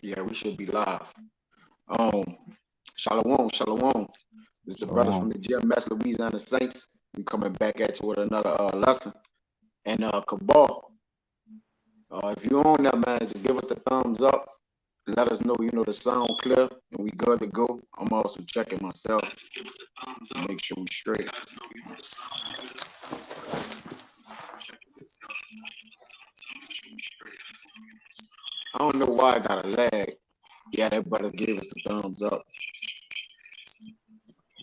Yeah, we should be live. Um, Shalom, shalom. This is the brothers from Shalom. the GMS Louisiana Saints. We coming back at you with another lesson. And Cabal, if you're on there, man, just give us the thumbs up. Let us know, the sound clear and we good to go. I'm also checking myself to make sure we straight. I don't know why I got a lag. Yeah, that brothers gave us the thumbs up.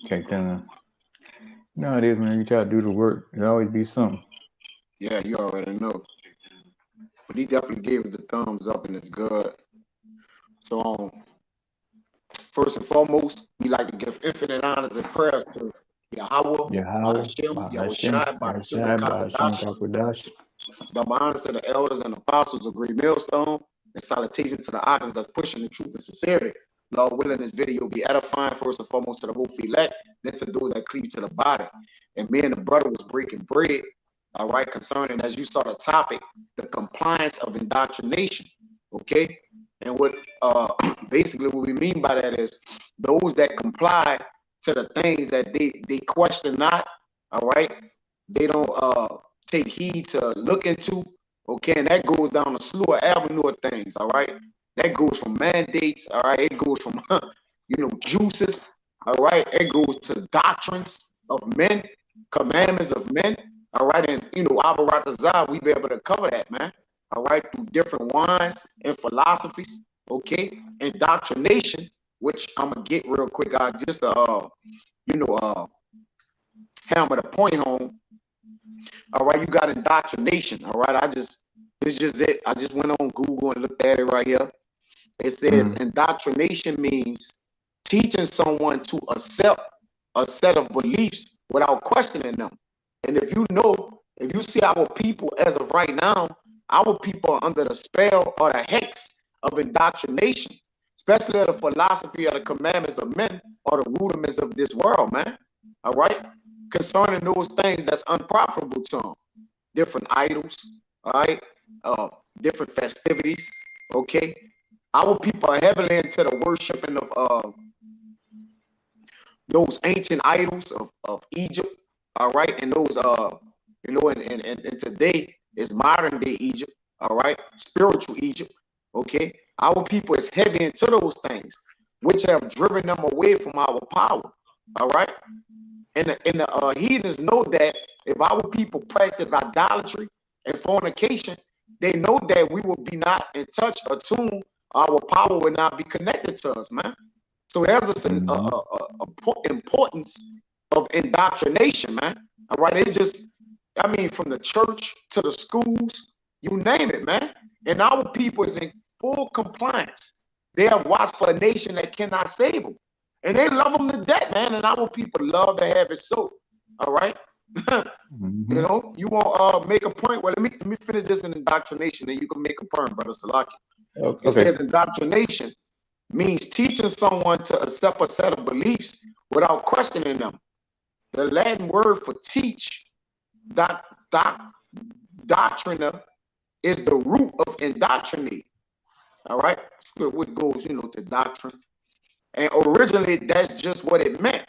Check that. No, it is, man. You try to do the work. There'll always be something. Yeah, you already know. But he definitely gave us the thumbs up and it's good. So first and foremost, we like to give infinite honors and prayers to Yahweh, Yahweh, Bahashem, Bahashem, Yahushai, Bahashem, Bahashai, Bahasham, Kakadash. Kakwadash. Double honors to the elders and apostles of Great Millstone, and salutation to the items that's pushing the truth and sincerity. Lord willing, this video be edifying first and foremost to the whole elect, then to those that cleave to the body. And me and the brother was breaking bread, all right, concerning, as you saw the topic, the compliance of indoctrination, okay? And what basically what we mean by that is those that comply to the things that they question not, all right? They don't take heed to look into, okay? And that goes down a slew of avenue of things, all right? That goes from mandates, all right? It goes from, juices, all right? It goes to doctrines of men, commandments of men, all right? And, Abaratazah, we be able to cover that, man, all right? Through different wines and philosophies, okay? Indoctrination, which I'm going to get real quick, guys, just to, hammer the point home. All right, you got indoctrination. All right, this is just it. I just went on Google and looked at it right here. It says indoctrination means teaching someone to accept a set of beliefs without questioning them. And if you see our people as of right now, our people are under the spell or the hex of indoctrination, especially of the philosophy of the commandments of men or the rudiments of this world, man. All right, concerning those things that's unprofitable to them, different idols, all right, different festivities, okay. Our people are heavily into the worshiping of those ancient idols of Egypt, all right, and those and today is modern day Egypt, all right, spiritual Egypt, okay. Our people is heavy into those things, which have driven them away from our power, all right. And the heathens know that if our people practice idolatry and fornication, they know that we will be not in touch or tune. Our power will not be connected to us, man. So there's a importance of indoctrination, man. All right, it's just, from the church to the schools, you name it, man. And our people is in full compliance. They have watched for a nation that cannot save them. And they love them to death, man. And our people love to have it so. All right. You want make a point. Well, let me finish this in indoctrination, and you can make a point, brother Salaki. Okay. It says indoctrination means teaching someone to accept a set of beliefs without questioning them. The Latin word for teach, doctrina, is the root of indoctrinate. All right. What goes, to doctrine. And originally, that's just what it meant.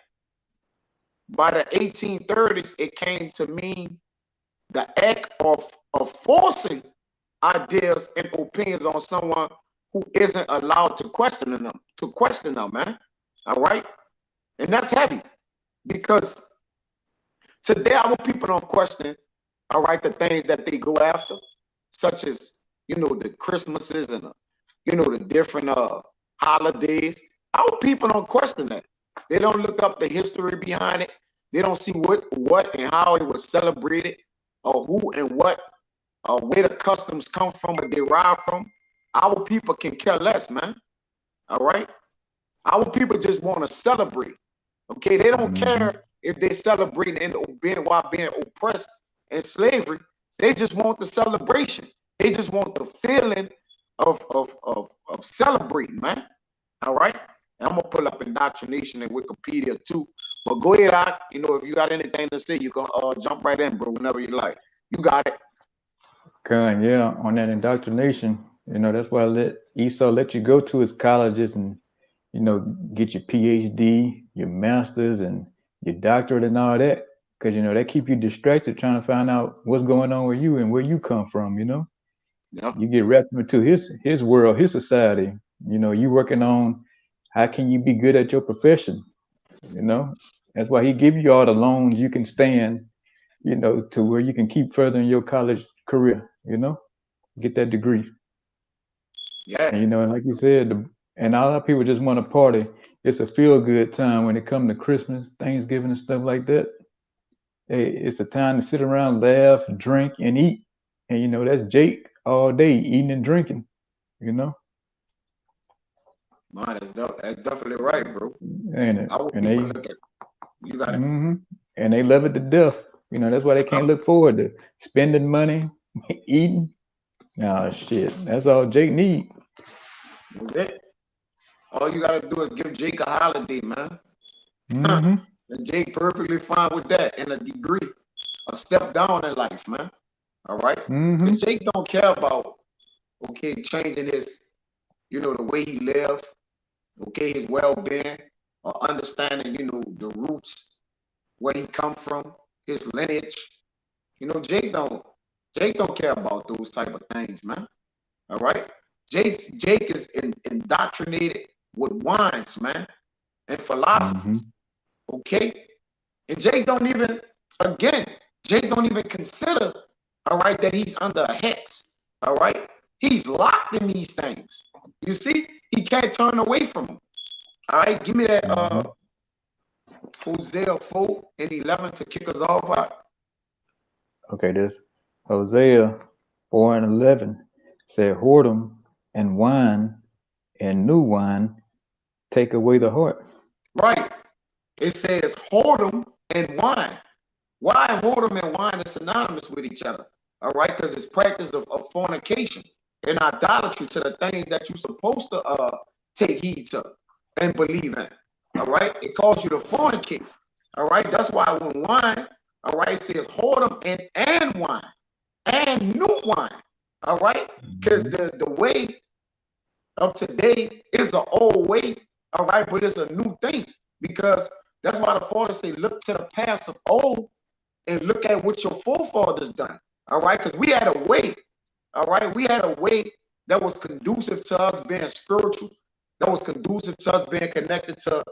By the 1830s, it came to mean the act of forcing ideas and opinions on someone who isn't allowed to question them, man. All right? And that's heavy because today our people don't question, all right, the things that they go after, such as, the Christmases and, the different holidays. Our people don't question that. They don't look up the history behind it. They don't see what and how it was celebrated, or who and what, or where the customs come from or derive from. Our people can care less, man. All right? Our people just want to celebrate. Okay? They don't care if they celebrate and while being oppressed in slavery. They just want the celebration. They just want the feeling of celebrating, man. All right? I'm gonna pull up indoctrination in Wikipedia too. But go ahead, if you got anything to say, you can jump right in, bro, whenever you like. You got it. Yeah, on that indoctrination, You know, that's why I let Esau let you go to his colleges and, you know, get your PhD, your master's, and your doctorate and all that. Because, you know, that keep you distracted trying to find out what's going on with you and where you come from, you know? Yeah. You get wrapped into his world, his society. You know, you working on how can you be good at your profession, you know? That's why he give you all the loans you can stand, you know, to where you can keep furthering your college career, you know, get that degree. And Yeah. you know, like you said, and a lot of people just want to party. It's a feel good time when it comes to Christmas, Thanksgiving, and stuff like that. Hey, it's a time to sit around, laugh, drink, and eat. And you know, that's Jake all day eating and drinking. You know, Man, that's definitely right, bro. and it, How would and people they, look at you? Got it. hmm and they love it to death. You know, that's why they can't look forward to spending money, eating. Oh shit, that's all Jake need. That's it. All you gotta do is give Jake a holiday, man. Hmm And Jake perfectly fine with that and a degree, a step down in life, man. All right? hmm Because Jake don't care about, okay, changing his, the way he live, okay, his well-being, or understanding, the roots, where he come from, his lineage. Jake don't care about those type of things, man. All right? Jake is indoctrinated with wines, man, and hmm philosophies. Okay? And Jake don't even consider, all right, that he's under a hex. All right. He's locked in these things. You see, he can't turn away from them. All right. Give me that hmm Hosea 4:11 to kick us off. All right? Okay, this Hosea 4:11 said, "Whoredom and wine and new wine take away the heart." Right. It says whoredom and wine. Why whoredom and wine is synonymous with each other? All right, because it's practice of fornication and idolatry to the things that you're supposed to take heed to and believe in. All right, it calls you to fornicate. All right, that's why when wine, all right, it says whoredom and wine and new wine. All right, because Mhm. the way of today is an old way. All right, but it's a new thing because that's why the Father say, look to the past of old and look at what your forefathers done. All right, because we had a way. All right, we had a way that was conducive to us being spiritual, that was conducive to us being connected to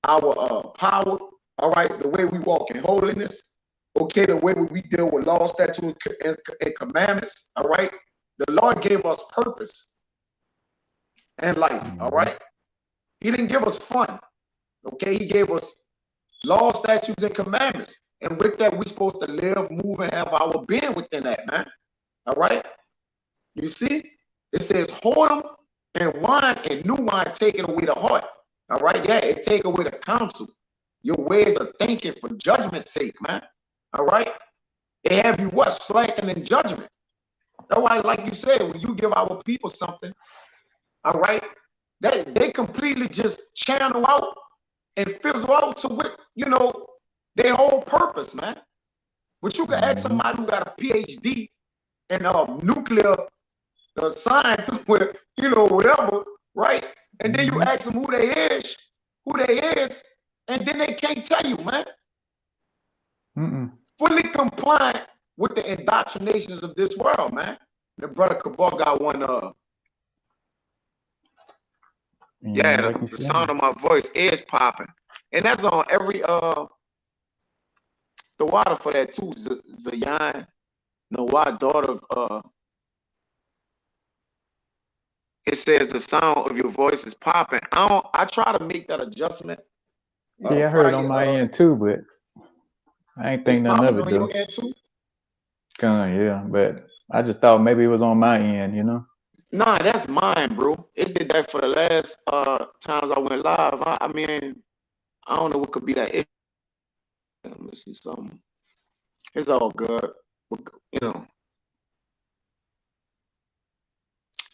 our power. All right, the way we walk in holiness. Okay, the way we deal with law, statutes, and commandments. All right, the Lord gave us purpose and life. All Mhm. right, He didn't give us fun. Okay, He gave us law, statutes, and commandments. And with that, we're supposed to live, move, and have our being within that, man. All right? You see? It says whoredom and wine and new wine taking away the heart. All right? Yeah, it take away the counsel. Your ways of thinking for judgment's sake, man. All right? They have you what? Slacking in judgment. That's why, like you said, when you give our people something, all right, they completely just channel out and fizzle out to what, their whole purpose, man. But you can ask Mhm. somebody who got a PhD in nuclear science, with whatever, right? And then you Mhm. ask them who they is, and then they can't tell you, man. Mm-mm. Fully compliant with the indoctrinations of this world, man. The brother Cabal got one. And you know, Yeah, like you the sound said, of my voice is popping, and that's on every the water for that too. Zayan, the wild daughter of it says the sound of your voice is popping. I try to make that adjustment. yeah, I heard it on Probably my end too, but I ain't it's think nothing of popping it on your though. end too. Yeah, but I just thought maybe it was on my end, you know. Nah, that's mine, bro. It did that for the last times I went live. I mean, I don't know what could be that issue. Let me see something. It's all good. You know,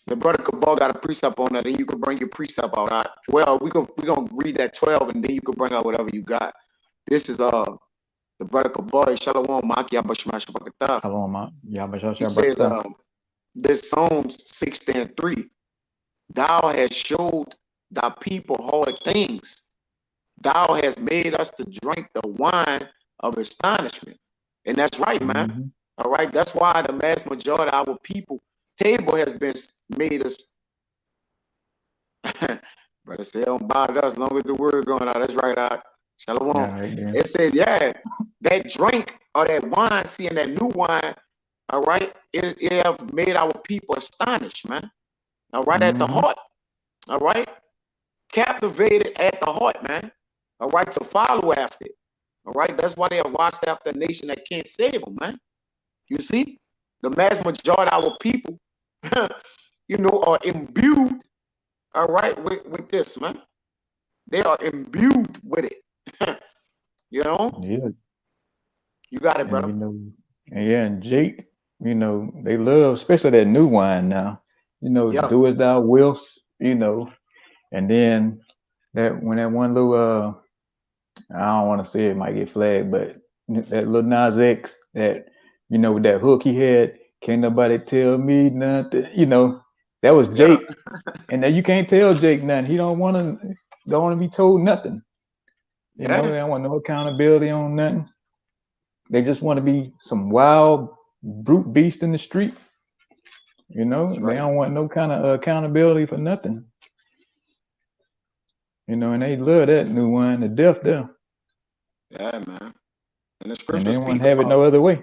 the brother Cabal got a precept on that, and you can bring your precept out. Well, we gonna read that 12, and then you can bring out whatever you got. This is the brother Kabari Shalom Maki Abashmash Bakata. Hello, ma. He Yabashasha says, Brakta. this Psalms 60:3. Thou hast showed thy people hard things. Thou hast made us to drink the wine of astonishment. And that's right, man. Mm-hmm. All right. That's why the vast majority of our people table has been made us. Brother say don't bother us as long as the word going out. That's right out. Shalom. Right, yeah. It says, yeah, that drink or that wine, seeing that new wine, all right, it have made our people astonished, man. All right, at the heart. All right. Captivated at the heart, man. All right, to follow after it. All right. That's why they have watched after a nation that can't save them, man. You see, the vast majority of our people, you know, are imbued, all right, with this, man. They are imbued with it. You know? Yeah. You got it, brother. And, you know, and Jake, you know, they love, especially that new wine now. You know, do as thou wilt, you know, and then that when that one little I don't want to say it might get flagged, but that little Nas X, that, you know, with that hook he had, can't nobody tell me nothing, you know, that was Jake. And now you can't tell Jake nothing. He don't want to be told nothing. You know, they don't want no accountability on nothing. They just want to be some wild brute beast in the street. You know, they don't want no kind of accountability for nothing. You know, and they love that new wine to death there. Yeah, man. And the And scriptures they speak wouldn't have it no other way.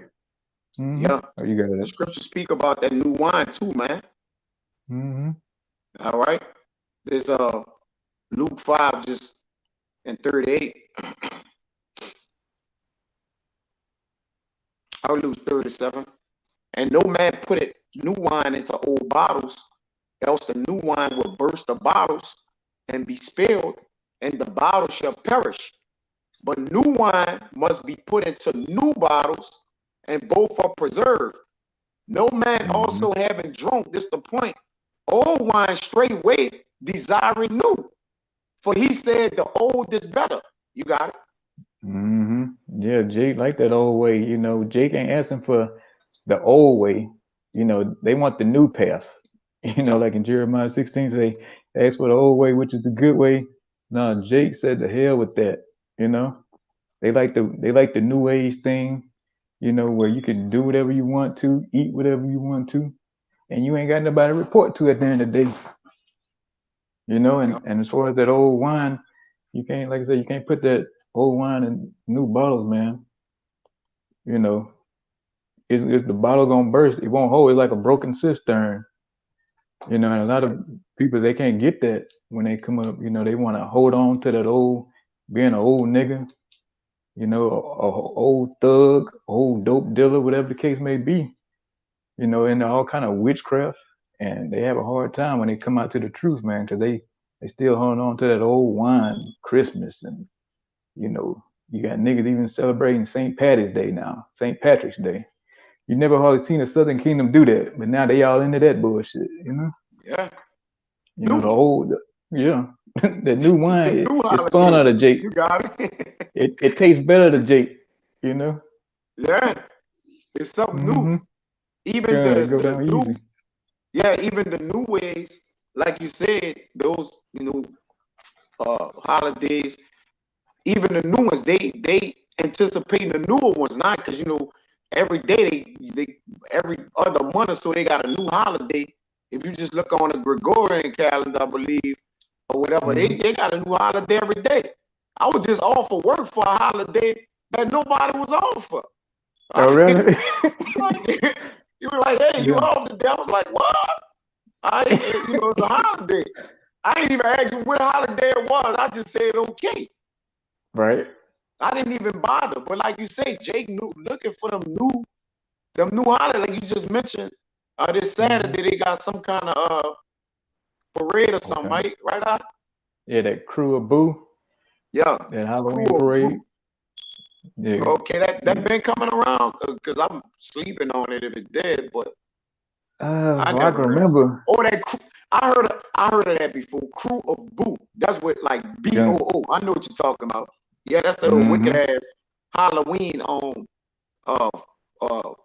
Mm-hmm. Yeah. Oh, you got it. The scriptures speak about that new wine too, man. Mm-hmm. All right. There's Luke 5 just and 38. I'll lose 37. And no man put it new wine into old bottles, else the new wine will burst the bottles and be spilled, and the bottle shall perish. But new wine must be put into new bottles, and both are preserved. No man also having drunk, this the point, old wine straightway desiring new. For he said the old is better. You got it? Mm-hmm. Yeah, Jake like that old way. You know, Jake ain't asking for the old way. You know, they want the new path. You know, like in Jeremiah 16, they ask for the old way, which is the good way. No, Jake said the hell with that. You know, they like the new age thing. You know, where you can do whatever you want to, eat whatever you want to, and you ain't got nobody to report to at the end of the day. You know, and as far as that old wine, you can't, like I said, you can't put that old wine in new bottles, man. You know, if the bottle gonna burst, it won't hold. It's like a broken cistern. You know, and a lot of people, they can't get that when they come up. You know, they want to hold on to that old, being an old nigga, you know, a old thug, old dope dealer, whatever the case may be. You know, and all kind of witchcraft, and they have a hard time when they come out to the truth, man, because they still hold on to that old wine, Christmas, and, you know, you got niggas even celebrating St. Patty's Day now, St. Patrick's Day. You never hardly seen a Southern Kingdom do that, but now they all into that bullshit, you know? Yeah. You know, the old, yeah, the new wine, it's fun out of Jake. You got it. It tastes better to Jake, you know? Yeah. It's something new. Even the new, easy. Yeah, even the new ways, like you said, those, you know, holidays, even the new ones, they anticipating the newer ones, not because, you know, every day they every other month or so they got a new holiday. If you just look on the Gregorian calendar, I believe, or whatever, they got a new holiday every day. I was just off for work for a holiday that nobody was off for. Oh, really? You were like, hey, you off today? I was like, what? You know, it's a holiday. I didn't even ask you what holiday it was. I just said okay. Right. I didn't even bother. But like you say, Jake knew looking for them new holidays, like you just mentioned. This Saturday they got some kind of parade or something, right out? Yeah, that Crew of Boo. Yeah. That Halloween parade. Yeah. Okay, that been coming around because I'm sleeping on it if it did, but I can remember. Oh, that I heard of that before. Crew of Boo. That's what, like, BOO. I know what you're talking about. Yeah, that's the wicked ass Halloween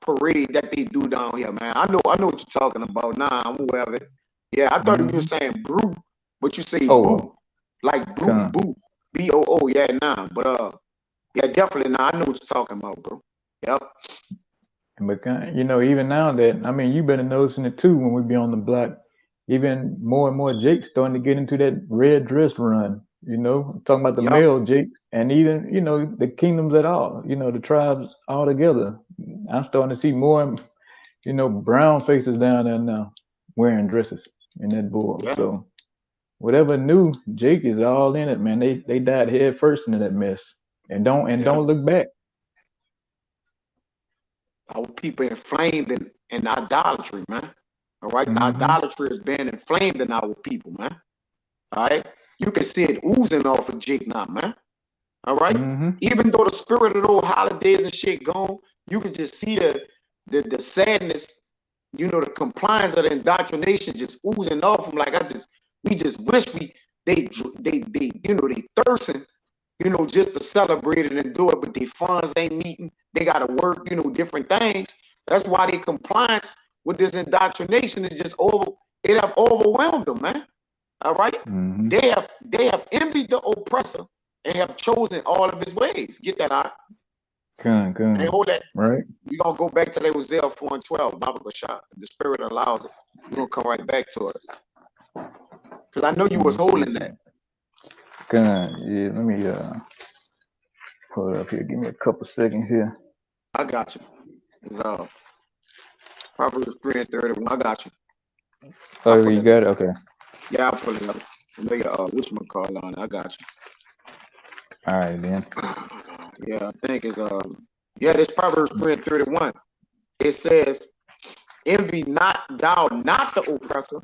parade that they do down here, man. I know what you're talking about. Nah, I'm aware of it. Yeah, I thought you were saying brew, but you say boo, like boo, boo, B-O-O. Yeah, nah, but yeah, definitely. Nah, I know what you're talking about, bro. Yep. But you know, even now that I mean, you've been noticing it too when we be on the block. Even more and more Jakes starting to get into that red dress run. You know, I'm talking about the male Jakes, and even you know the kingdoms at all. You know, the tribes all together. I'm starting to see more, you know, brown faces down there now wearing dresses in that bull. Yeah. So whatever new, Jake is all in it, man. They died head first into that mess, and don't look back. Our people inflamed in idolatry, man. All right, the idolatry is being inflamed in our people, man. All right, you can see it oozing off of Jake now, man. All right, even though the spirit of those holidays and shit gone, you can just see the sadness, you know, the compliance of the indoctrination just oozing off them. Like we just wish they you know, they thirsting, you know, just to celebrate it and do it, but their funds ain't meeting. They got to work, you know, different things. That's why their compliance with this indoctrination is just it have overwhelmed them, man. All right, they have envied the oppressor and have chosen all of his ways. Get that out. Good. Hey, hold that. Right. We're gonna go back to that Hosea 4:12, Baba Bashar. The spirit allows it. We're gonna come right back to it. Because I know you was holding that. Good. Yeah, let me pull it up here. Give me a couple seconds here. I got you. It's Proverbs 3:31. I got you. Oh, you got it? Okay. Yeah, I'll pull it up. Make whatchamacallit on it. I got you. All right, then. Yeah, I think it's this Proverbs 3:31. It says, envy not thou not the oppressor,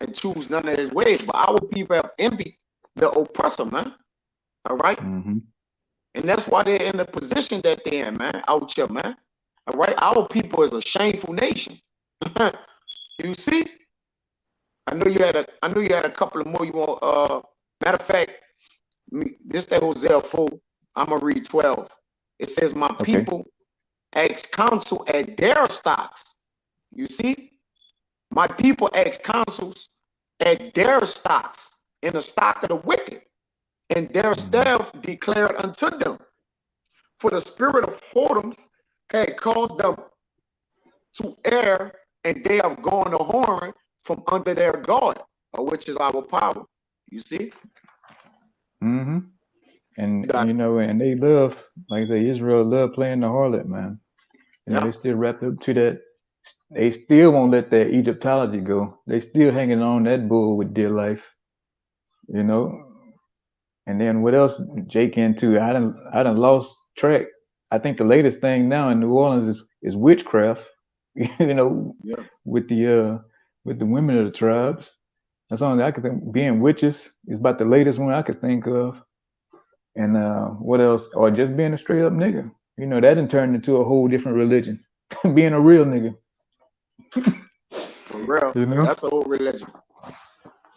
and choose none of his ways. But our people have envied the oppressor, man. All right? And that's why they're in the position that they're in, man. Out here, man. All right? Our people is a shameful nation. You see? I know you had a couple of more you want. Matter of fact, this that Hosea 4, I'm gonna read 12. It says, my people ask counsel at their stocks. You see? My people ask counsels at their stocks, in the stock of the wicked, and their staff declared unto them. For the spirit of whoredoms had caused them to err, and they have gone a whoring from under their God, which is our power. You see? And you know, and they love, like I say, Israel love playing the harlot, man. You know, they still wrapped up to that. They still won't let that Egyptology go. They still hanging on that bull with dear life. You know. And then what else Jake into? I done lost track. I think the latest thing now in New Orleans is witchcraft. You know, with the women of the tribes. That's the only I could think. Being witches is about the latest one I could think of. And what else? Or just being a straight up nigga. You know, that done turned into a whole different religion. Being a real nigga. For real. You know? That's a whole religion.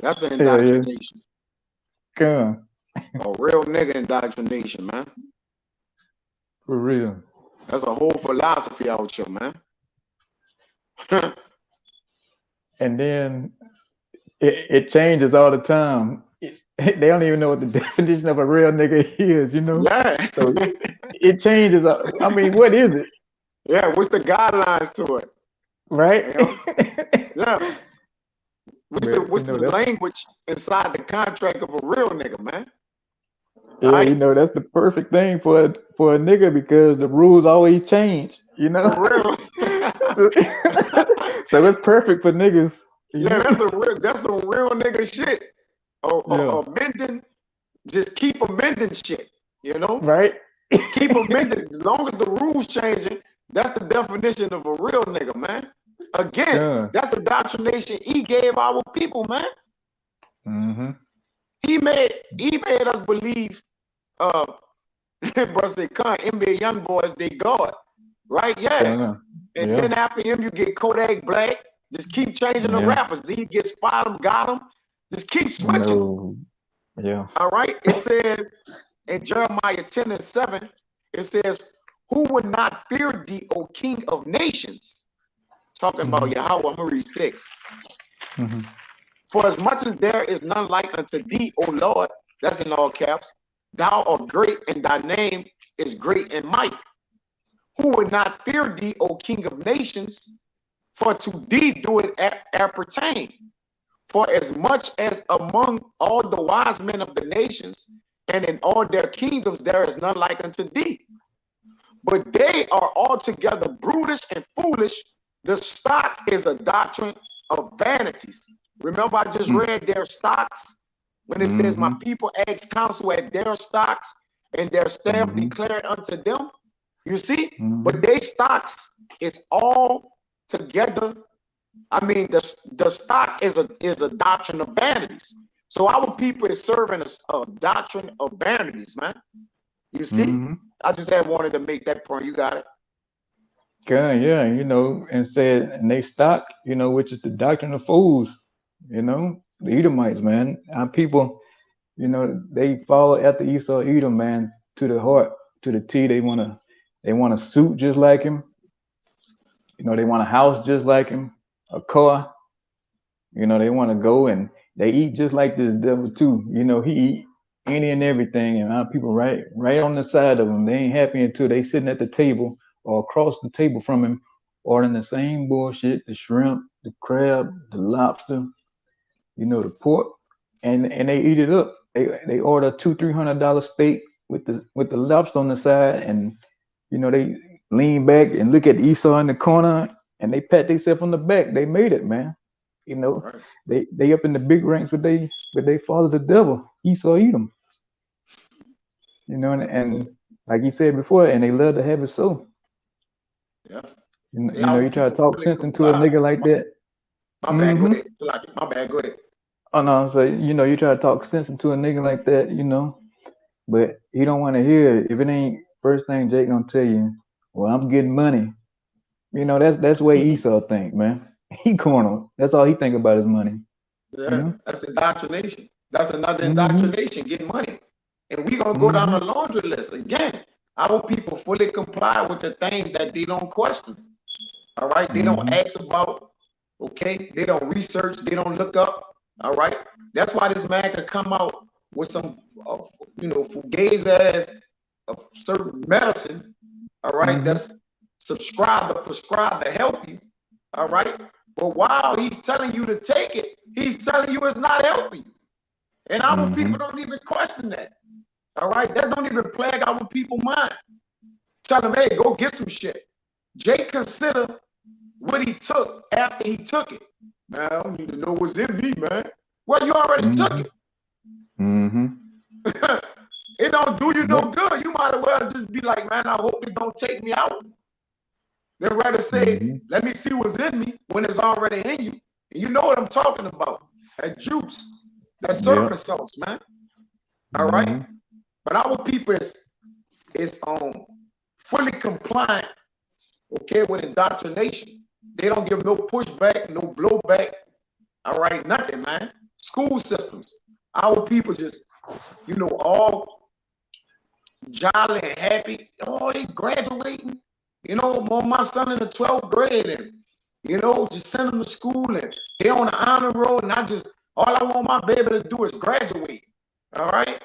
That's an indoctrination. Yeah. A real nigga indoctrination, man. For real. That's a whole philosophy out here, man. And then it changes all the time. They don't even know what the definition of a real nigga is, you know? Yeah. So it changes. I mean, what is it? Yeah, what's the guidelines to it? Right? You know? Yeah. What's the language inside the contract of a real nigga, man? Yeah, right? You know, that's the perfect thing for a nigga because the rules always change, you know? For real. So it's perfect for niggas. Yeah, that's some real nigga shit. Amending, just keep amending shit, you know? Right. Keep amending. As long as the rules changing, that's the definition of a real nigga, man. Again, that's the indoctrination he gave our people, man. He made us believe, bro said, NBA young boys, they God, right? Yeah. And then after him, you get Kodak Black. Just keep changing the rappers. Then he gets Spot got him. Just keep switching. No. Yeah. All right. It says in Jeremiah 10:7, it says, who would not fear thee, O King of nations? Talking about Yahweh, I'm going to read 6. For as much as there is none like unto thee, O Lord, that's in all caps, thou art great, and thy name is great in might. Who would not fear thee, O King of nations? For to thee do it appertain. For as much as among all the wise men of the nations, and in all their kingdoms, there is none like unto thee. But they are altogether brutish and foolish. The stock is a doctrine of vanities. Remember, I just read their stocks when it says, my people ask counsel at their stocks, and their staff declared unto them. You see, but they stocks is all together. I mean, the stock is a doctrine of vanities. So our people is serving a doctrine of vanities, man. You see, I just wanted to make that point. You got it. Yeah, you know, and said, and they stock, you know, which is the doctrine of fools, you know, the Edomites, man. Our people, you know, they follow after Esau, Edom, man, to the heart, to the T. They want a suit just like him. You know, they want a house just like him, a car. You know, they want to go and they eat just like this devil too. You know, he eat any and everything, and our people right on the side of him. They ain't happy until they sitting at the table or across the table from him, ordering the same bullshit: the shrimp, the crab, the lobster, you know, the pork, and they eat it up. They order $200-300 steak with the lobster on the side, and you know, they lean back and look at Esau in the corner, and they pat themselves on the back. They made it, man. You know, they up in the big ranks, but they follow the devil. Esau eat them. You know, and like you said before, and they love to have it so. Yeah. You know, you try to talk sense into a nigga like that. My bad, go ahead. My bad, go ahead. Oh no, so you know, you try to talk sense into a nigga like that, you know, but he don't want to hear it. If it ain't first thing Jake gonna tell you, well, I'm getting money. You know, that's the way Esau think, man. He corner. That's all he think about is money. Yeah, you know? That's indoctrination. That's another indoctrination, getting money. And we gonna go down the laundry list again. Our people fully comply with the things that they don't question. All right, they don't ask about. Okay, they don't research. They don't look up. All right, that's why this man could come out with some, you know, fugazi ass of certain medicine. All right, that's prescribed to help you. All right, but while he's telling you to take it, he's telling you it's not helping you. And our people don't even question that. All right, that don't even plague our people mind. Tell them, hey, go get some shit. Jake consider what he took after he took it. Man, I don't need to know what's in me, man. Well, you already took it. It don't do you no good. You might as well just be like, man, I hope it don't take me out. They'd rather say, let me see what's in me when it's already in you. And you know what I'm talking about. That juice, that serpent sauce, man. All right? But our people is fully compliant, okay, with indoctrination. They don't give no pushback, no blowback. All right, nothing, man. School systems. Our people just, you know, all jolly and happy. Oh, they graduating. You know, my son in the 12th grade, and you know, just send them to school, and they on the honor roll, and all I want my baby to do is graduate. All right.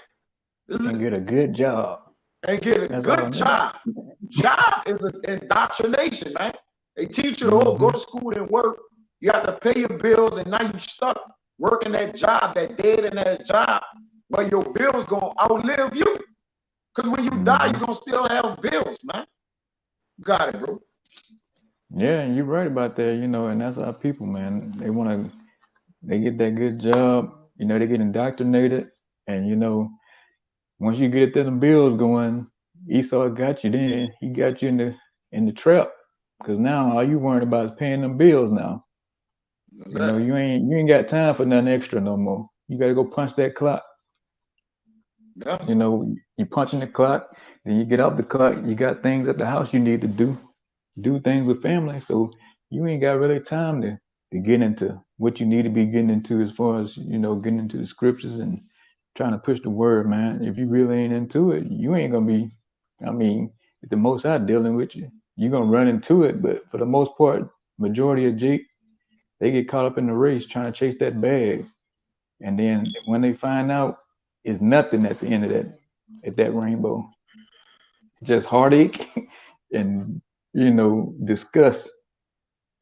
And get a good job. And get a good job. Job is an indoctrination, man. They teach you to go to school and work. You have to pay your bills, and now you stuck working that job, that dead in that job, where your bills gonna outlive you. Because when you die, you're gonna still have bills, man. Got it, bro. Yeah, you're right about that, you know, and that's our people, man. They get that good job, you know, they get indoctrinated, and you know, once you get them bills going, Esau got you. Then he got you in the trap, because now all you worried about is paying them bills now. You know, you ain't got time for nothing extra no more. You gotta go punch that clock. Yeah. You know, you punching the clock, then you get off the clock. You got things at the house you need to do things with family. So you ain't got really time to get into what you need to be getting into as far as, you know, getting into the scriptures and trying to push the word, man. If you really ain't into it, you ain't gonna be, I mean, the Most High dealing with you, you're gonna run into it. But for the most part, majority of Jake, they get caught up in the race trying to chase that bag, and then when they find out, it's nothing at the end of that rainbow, just heartache and disgust.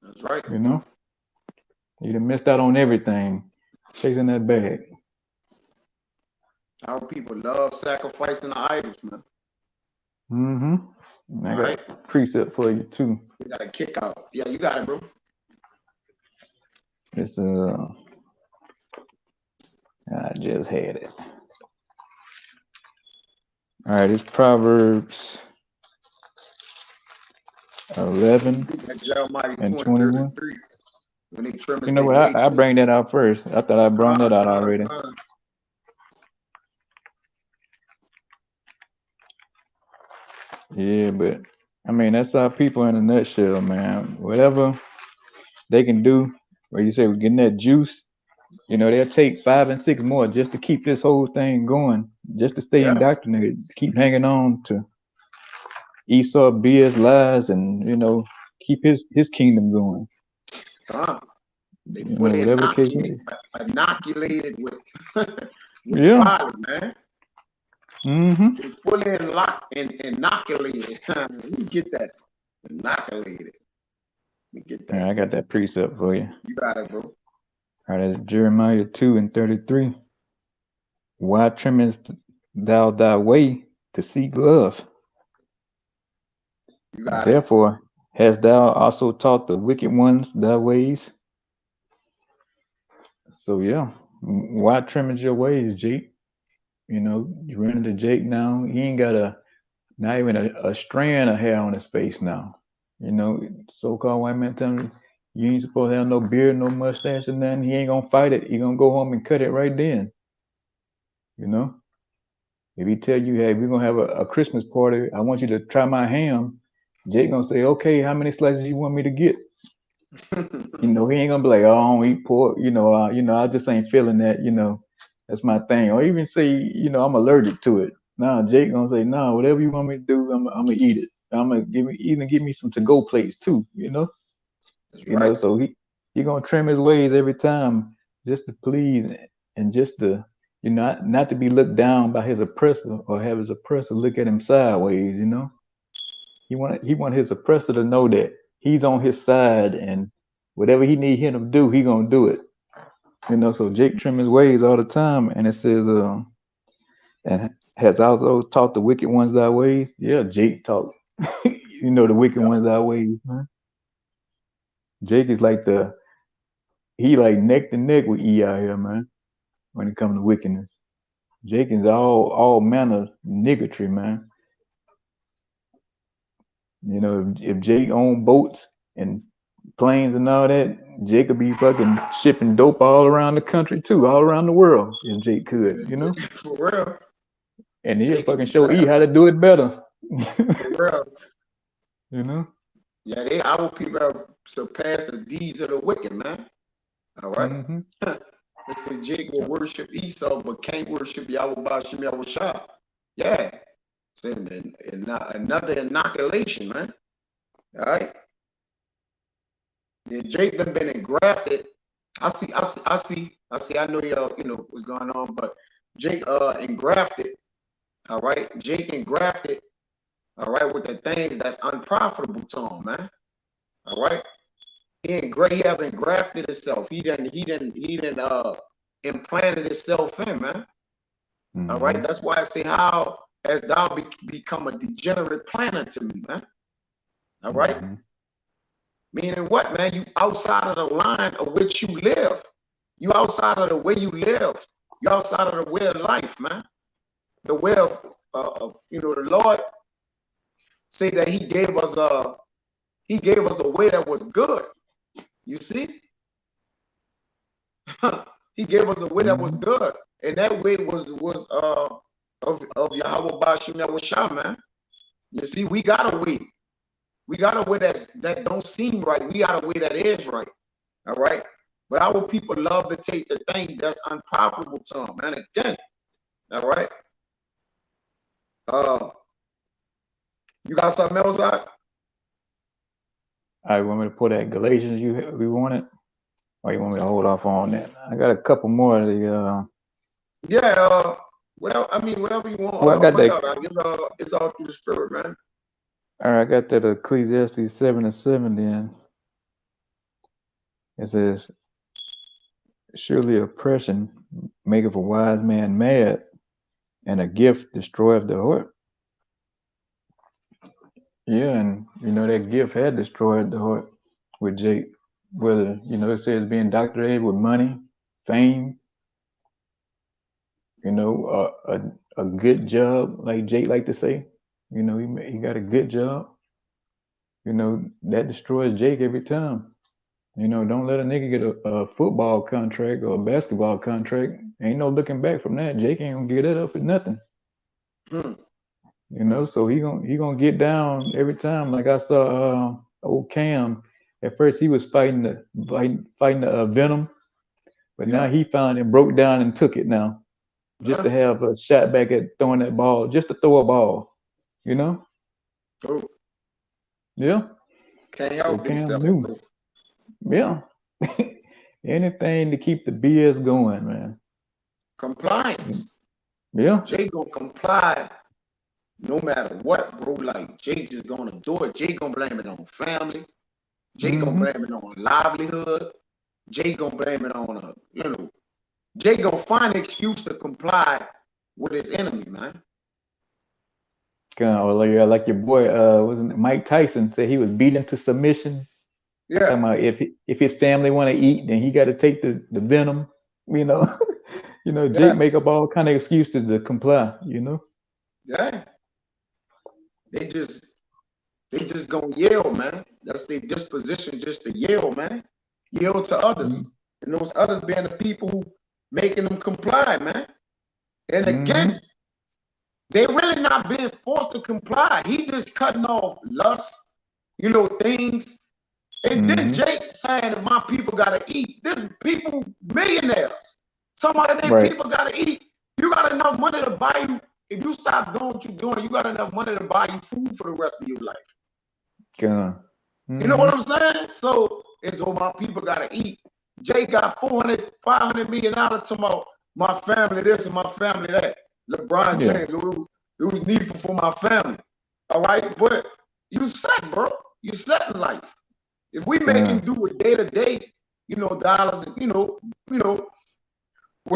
That's right. You done missed out on everything chasing that bag. Our people love sacrificing the idols, man. I got a precept for you too. We got a kick out. Yeah, you got it, bro. It's I just had it. All right, it's Proverbs 11 and 21. When they trim You know what? I bring that out first. I thought I brought that out already. Yeah, but I mean, that's our people in a nutshell, man. Whatever they can do, where you say we're getting that juice, they'll take 5 and 6 more just to keep this whole thing going, just to stay indoctrinated, keep hanging on to Esau BS lies, and keep his kingdom going. They fully inoculated with folly, man. They fully inoculated. You get that? Inoculated. You get that? I got that precept for you. You got it, bro. All right, that's Jeremiah 2:33. Why trimmest thou thy way to seek love? Therefore, hast thou also taught the wicked ones thy ways? So yeah, why trimmest your ways, Jake? You run into Jake now. He ain't got not even a strand of hair on his face now. So-called white man telling me you ain't supposed to have no beard, no mustache, and nothing. He ain't gonna fight it. He gonna go home and cut it right then. If he tell you, hey, we're gonna have a Christmas party, I want you to try my ham, Jake gonna say, okay, how many slices you want me to get? He ain't gonna be like, oh, I don't eat pork, I just ain't feeling that, that's my thing. Or even say, I'm allergic to it. Nah, Jake gonna say, nah, whatever you want me to do, I'm gonna eat it. I'm gonna give me some to-go plates too, So he gonna trim his ways every time just to please and just to not to be looked down by his oppressor or have his oppressor look at him sideways. He want his oppressor to know that he's on his side, and whatever he need him to do, he gonna do it. So Jake trim his ways all the time, and it says, and has also taught the wicked ones thy ways. Yeah, Jake taught the wicked ones thy ways, man. Jake is like neck to neck with E out here, man, when it comes to wickedness. Jake is all manner of niggatry, man. If Jake owned boats and planes and all that, Jake could be fucking shipping dope all around the country too, all around the world, if Jake could, For real. And he'll fucking show E how to do it better. For real. Yeah, our people have surpassed the deeds of the wicked, man. All right. They say Jake will worship Esau, but can't worship Yahweh Bashim Yahushua. Yeah. Saying another inoculation, man. All right. Yeah, Jake done been engrafted. I see. I know y'all, what's going on, but Jake engrafted. All right. Jake engrafted. All right, with the things that's unprofitable to him, man. All right. He have engrafted himself. He didn't implanted itself in, man. All right. That's why I say, how has thou become a degenerate planter to me, man? All right. Meaning what, man? You outside of the line of which you live. You outside of the way you live. You outside of the way of life, man. The way of the Lord say that he gave us a way that was good. You see? He gave us a way that was good. And that way was of Yahweh Bashim Yahushua, man. You see, we got a way. We got a way that don't seem right. We got a way that is right. All right. But our people love to take the thing that's unprofitable to them, man. Again, all right. You got something else out? I want me to put that Galatians we wanted, or you want me to hold off on that? I got a couple more of the. Yeah, whatever. I mean, whatever you want. Well, I got Put that. out. I guess it's all through the spirit, man. All right, I got that Ecclesiastes 7:7. Then it says, "Surely oppression maketh a wise man mad, and a gift destroyeth the heart." Yeah, and that gift had destroyed the heart with Jake. Whether it says being indoctrinated with money, fame, a good job, like Jake like to say. He got a good job. That destroys Jake every time. Don't let a nigga get a football contract or a basketball contract. Ain't no looking back from that. Jake ain't gonna get that up for nothing. So he gonna get down every time. Like I saw old Cam. At first he was fighting the Venom, but now he finally broke down and took it now. Just to have a shot back at throwing that ball, just to throw a ball, Oh. Yeah. Can't help himself. Yeah. Anything to keep the BS going, man. Compliance. Yeah. Jay gonna comply no matter what, bro. Like Jay just gonna do it. Jay gonna blame it on family. Jay gonna blame it on livelihood. Jay gonna blame it on Jay gonna find an excuse to comply with his enemy, man. Like your boy, wasn't it Mike Tyson said he was beaten to submission. Yeah. Talking about if his family want to eat, then he got to take the venom. Jake make up all kind of excuses to comply. Yeah. They just gonna yell, man. That's their disposition, just to yell, man. Yell to others, and those others being the people who making them comply, man. And again, they really not being forced to comply. He just cutting off lust, things. And then Jake saying that my people gotta eat. This people millionaires. Some of them people gotta eat. You got enough money to buy you. If you stop doing what you're doing, you got enough money to buy you food for the rest of your life. You know what I'm saying? So it's all my people gotta eat. Jay got $500 million to my family this and my family that. LeBron James, it was needful for my family. All right, but you set, bro. You set in life. If we make him do it day to day, dollars, with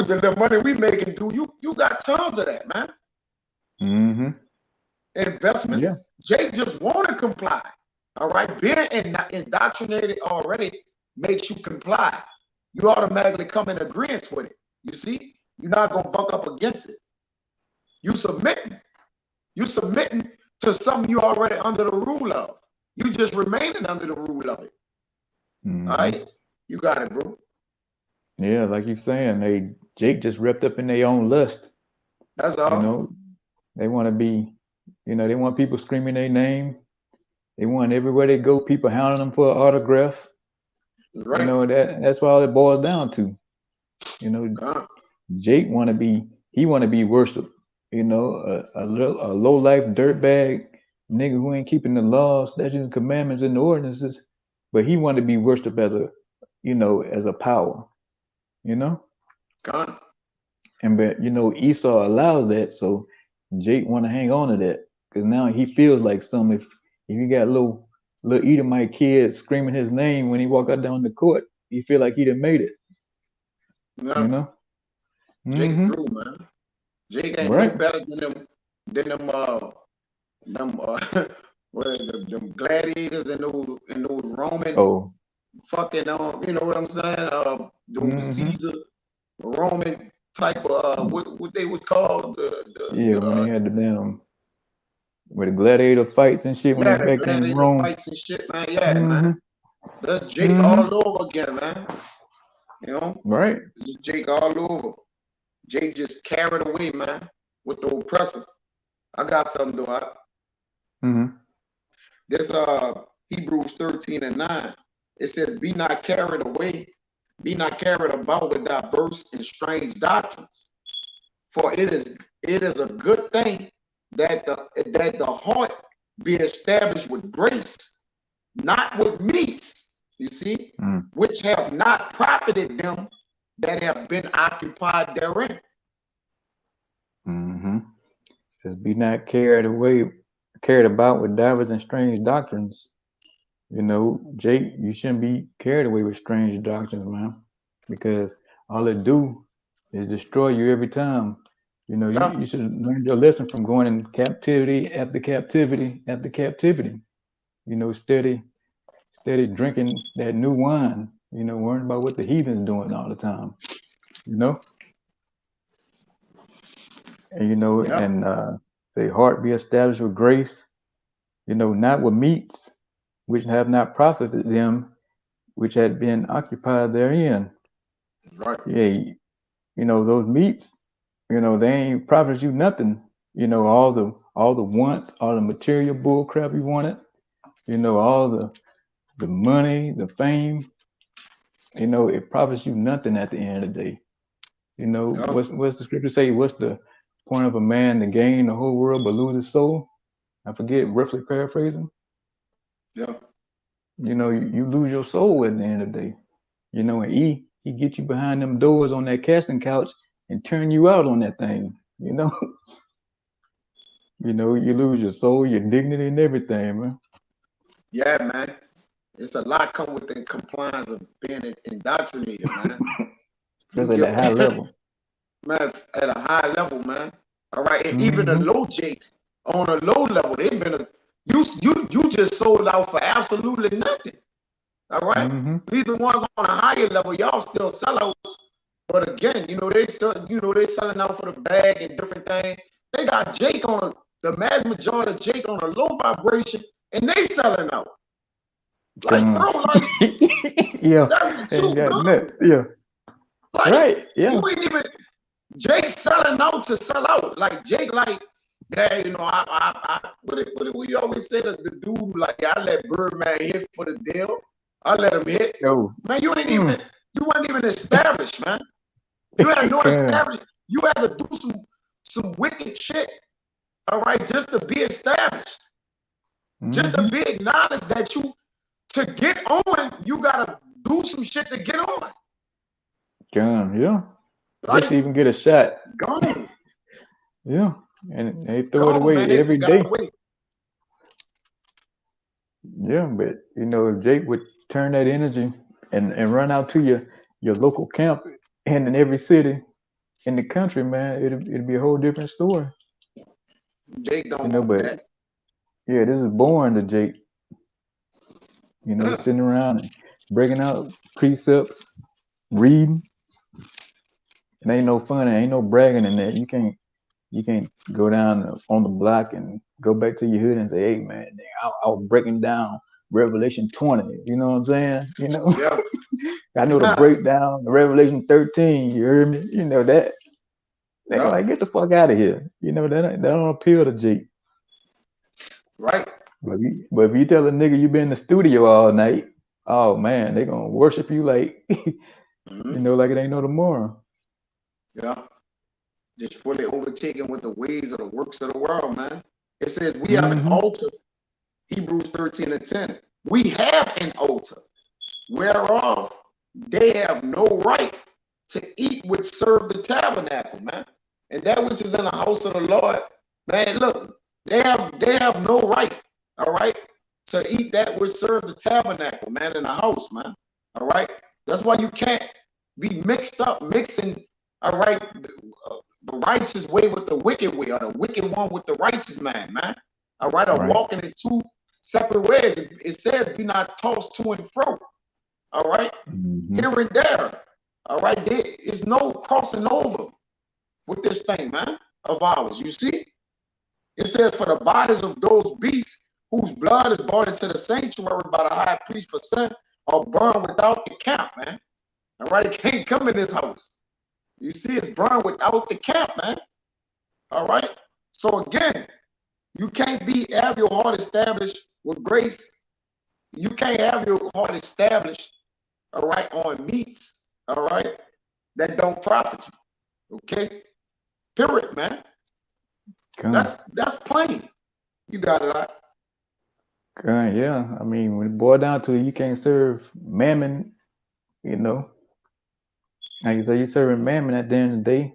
the little money we make him do, you got tons of that, man. Investments. Yeah. Jay just want to comply. All right, being indoctrinated already makes you comply. You automatically come in agreement with it. You see, you're not gonna buck up against it. You submitting to something you already under the rule of. You just remaining under the rule of it. All right, you got it, bro. Yeah, like you're saying, Jake just wrapped up in their own lust. That's all. They want to be, they want people screaming their name. They want everywhere they go, people hounding them for an autograph. Right. That's what all it boils down to. Jake want to be worshipped. A low life dirtbag nigga who ain't keeping the laws, statutes, and commandments, and the ordinances, but he want to be worshipped as a power. God. And but Esau allows that, so Jake want to hang on to that because now he feels like something. If you got little Edomite kids screaming his name when he walk out down the court, he feel like he done made it. Yeah. Jake through, man. Jake ain't no better than them them gladiators and those Roman fucking you know what I'm saying? Those Caesar Roman type of what they was called when they had the damn with the gladiator fights and shit when they back in Rome. Fights and shit, man. Yeah, man. That's Jake all over again, man. Right. This is Jake all over. Jake just carried away, man, with the oppressor. I got something though. This Hebrews 13:9. It says, "Be not carried away, be not carried about with diverse and strange doctrines, for it is a good thing that the heart be established with grace, not with meats, you see, which have not profited them that have been occupied therein. Just be not carried about with divers and strange doctrines. You know, Jake, you shouldn't be carried away with strange doctrines, man, because all it do is destroy you every time. You know, you should learn your lesson from going in captivity after captivity after captivity. You know, steady drinking that new wine. You know, worrying about what the heathen's doing all the time. You know, and you know, and say heart be established with grace. You know, not with meats, which have not profited them, which had been occupied therein. Right. Yeah, you know, those meats, you know, they ain't profit you nothing. You know, all the wants, all the material bull crap you wanted, you know, all the money, the fame, you know, it profits you nothing at the end of the day. You know, what's the scripture say? What's the point of a man to gain the whole world but lose his soul? I forget, roughly paraphrasing. Yeah. You know, you lose your soul at the end of the day. You know, and he get you behind them doors on that casting couch and turn you out on that thing. You know, you know, you lose your soul, your dignity, and everything, man. Yeah, man. It's a lot come with the compliance of being indoctrinated, man. That's at a high level. Man, at a high level, man. All right, and even the low jakes on a low level, they've been you just sold out for absolutely nothing. All right, these the ones on a higher level, y'all still sellouts. But again, you know they selling out for the bag and different things. They got Jake on the mass majority of Jake on a low vibration, and they selling out. Like, bro, like, yeah, that's too good. Yeah, like, right, yeah. You ain't even Jake selling out to sell out. Like Jake, like, yeah, you know, what did we always say to the dude? Like, I let Birdman hit for the deal. I let him hit. Yo. Man, you weren't even established, man. You had no established. You had to do some wicked shit. All right, just to be established. Just to be acknowledged that to get on, you gotta do some shit to get on. Yeah. Like, just even get a shot. Gone. Yeah. And they throw it away every day. Yeah, but you know, if Jake would turn that energy and run out to your local camp and in every city in the country, man, it'd be a whole different story. Jake don't want that. Yeah, this is boring to Jake. You know, sitting around and breaking out precepts, reading. It ain't no fun. It ain't no bragging in that. You can't go down on the block and go back to your hood and say, "Hey, man, I was breaking down Revelation 20." You know what I'm saying? You know, yeah. I know the breakdown, Revelation 13. You heard me? You know that. They like, get the fuck out of here. You know that don't appeal to Jake. Right. But if you tell a nigga you been in the studio all night, oh man, they gonna worship you like you know, like it ain't no tomorrow. Yeah. Just fully overtaken with the ways of the works of the world, man. It says we have an altar, Hebrews 13:10. We have an altar, whereof they have no right to eat which serve the tabernacle, man. And that which is in the house of the Lord, man, look, they have no right, all right, to eat that which serve the tabernacle, man, in the house, man. All right. That's why you can't be mixing, all right, the righteous way with the wicked way, or the wicked one with the righteous man, man. All right, or walking in two separate ways. It says be not tossed to and fro. All right, here and there. All right, it's no crossing over with this thing, man, of ours. You see, it says for the bodies of those beasts whose blood is brought into the sanctuary by the high priest for sin are burned without the camp, man. All right, it can't come in this house. You see, it's burned without the camp, man. All right. So again, you can't have your heart established with grace. You can't have your heart established, all right, on meats, all right, that don't profit you. Okay. Period, man. That's plain. You got it, right? Yeah. I mean, when it boils down to it, you can't serve mammon, you know. Like you say, you serving mammon at the end of the day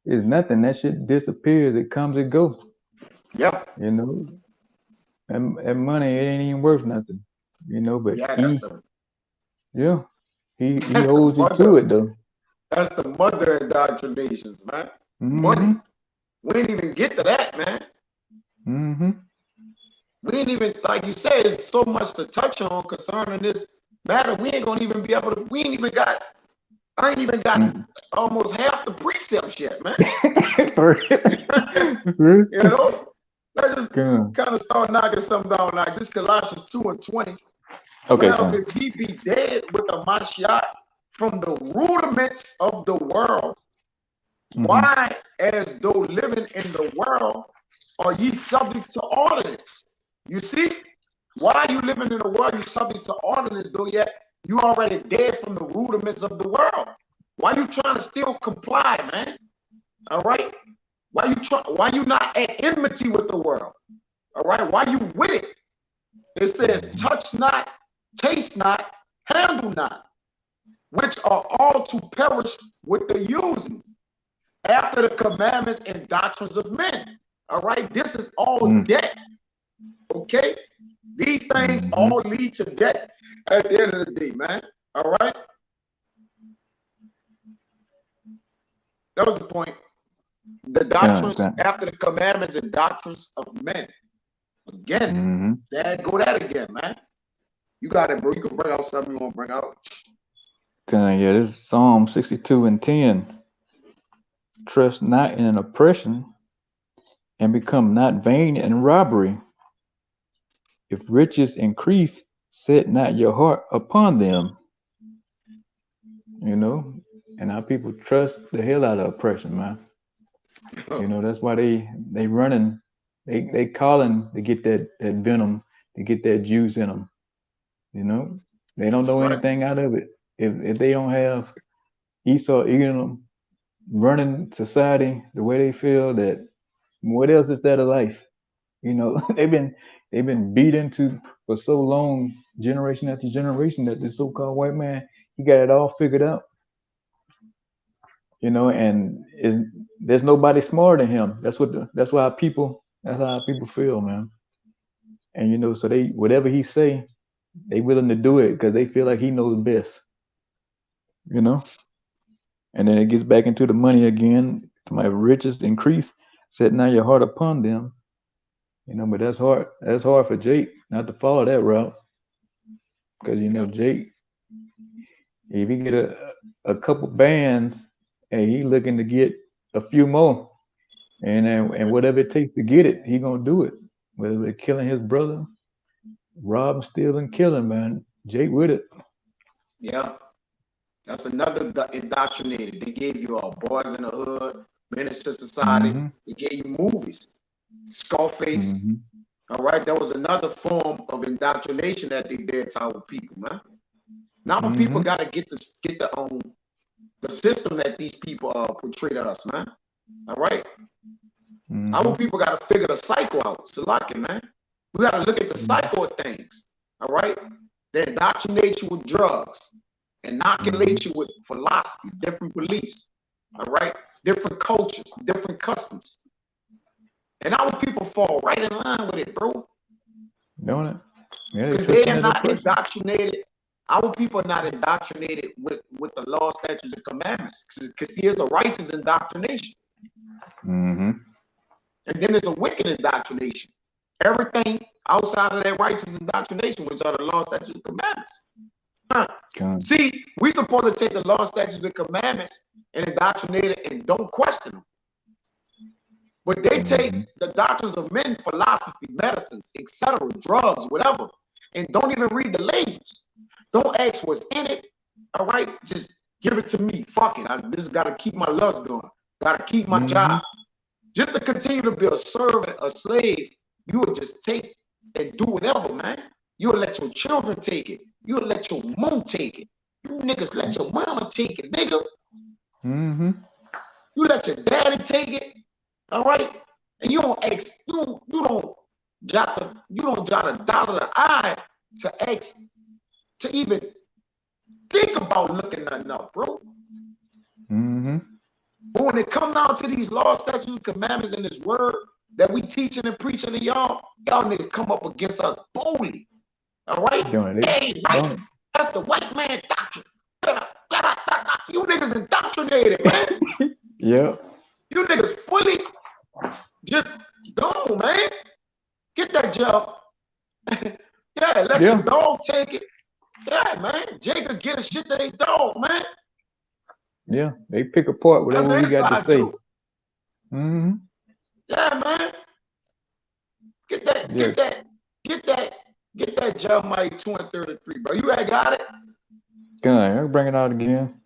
is nothing. That shit disappears. It comes and goes. Yeah, You know, and money it ain't even worth nothing. You know, but yeah, yeah, he that's the holds you to mother, it though. that's the mother indoctrinations, man. Money. Mm-hmm. We ain't even get to that, man. Mm-hmm. We ain't even, like you said, there's so much to touch on concerning this matter. We ain't gonna even be able to, we ain't even got, I ain't even got Mm. almost half the precepts yet, man. For real. You know? Let's just Good. kind of start knocking something down like this Colossians 2:20. Okay, Well, fine. if ye be dead with the Mashiach from the rudiments of the world, Mm-hmm. why, as though living in the world, are ye subject to ordinance? You see, why are you living in the world? You subject to ordinance, though yet you already dead from the rudiments of the world. Why you trying to still comply, man? All right. Why you not at enmity with the world? All right. Why you with it? It says, touch not, taste not, handle not, which are all to perish with the using, after the commandments and doctrines of men. All right. This is all debt. Okay. These things Mm-hmm. all lead to death at the end of the day, man. All right. That was the point. The doctrines Okay. after the commandments and doctrines of men. Again, Mm-hmm. there go that again, man. You got it, bro. You can bring out something you want to bring out. Okay, yeah, this is Psalm 62:10. Trust not in an oppression and become not vain in robbery. If riches increase, set not your heart upon them. You know, and our people trust the hell out of oppression, man. You know, that's why they running, they calling to get that venom, to get that juice in them. You know, they don't That's know right. anything out of it. If they don't have Esau eating them, running society the way they feel, that what else is there to life? You know, they've been beat into for so long, generation after generation, that this so-called white man, he got it all figured out. You know, and there's nobody smarter than him. That's how people feel, man. And you know, so they whatever he say, they willing to do it because they feel like he knows best. You know, and then it gets back into the money again. My riches increase, set now your heart upon them. You know, but that's hard. That's hard for Jake not to follow that route, because you know Yeah. Jake, if he get a couple bands, and he looking to get a few more, and whatever it takes to get it, he gonna do it. Whether it's killing his brother, robbing, stealing, killing, man. Jake with it. Yeah. That's another indoctrinated. They gave you all Boys in the Hood, Minister Society. Mm-hmm. They gave you movies. Scarface. Mm-hmm. All right. That was another form of indoctrination that they did to our people, man. Now people Mm-hmm. gotta get the system that these people portray to us, man. All right. Our Mm-hmm. people gotta figure the cycle out. Salaki, man. We gotta look at the cycle of things. All right. They indoctrinate you with drugs, Mm-hmm. inoculate you with philosophies, different beliefs. All right. Different cultures, different customs. And our people fall right in line with it, bro. Don't it? Yeah, they Because they trusting are that not oppression. indoctrinated. Our people are not indoctrinated with the law, statutes, and commandments. Because see, it's a righteous indoctrination. Mm-hmm. And then there's a wicked indoctrination. Everything outside of that righteous indoctrination, which are the law, statutes, and commandments. Huh. Con. See, we're supposed to take the law, statutes, and commandments and indoctrinate it and don't question them. But they take Mm-hmm. the doctrines of men, philosophy, medicines, etc., drugs, whatever, and don't even read the labels. Don't ask what's in it. All right, just give it to me. Fuck it. I just got to keep my lust going. Got to keep my Mm-hmm. job. Just to continue to be a servant, a slave, you would just take and do whatever, man. You would let your children take it. You would let your mom take it. You niggas let your mama take it, nigga. Mm-hmm. You let your daddy take it. All right. And you don't you don't jot a dot of the I to ask, to even think about looking nothing up, bro. Mm-hmm. But when it comes down to these laws, statutes, commandments, and this word that we teaching and preaching to y'all niggas come up against us boldly. All right? Hey, right? That's the white man doctrine. You niggas indoctrinated, man. Yeah. You niggas fully just gone, man. Get that job. Yeah, let your dog take it. Yeah, man. Jacob get a shit to their dog, man. Yeah, they pick apart whatever we got to say. Mm-hmm. Yeah, man. Get that Jeremiah 2:33, bro. You ain't got it? Gun, I'll bring it out again.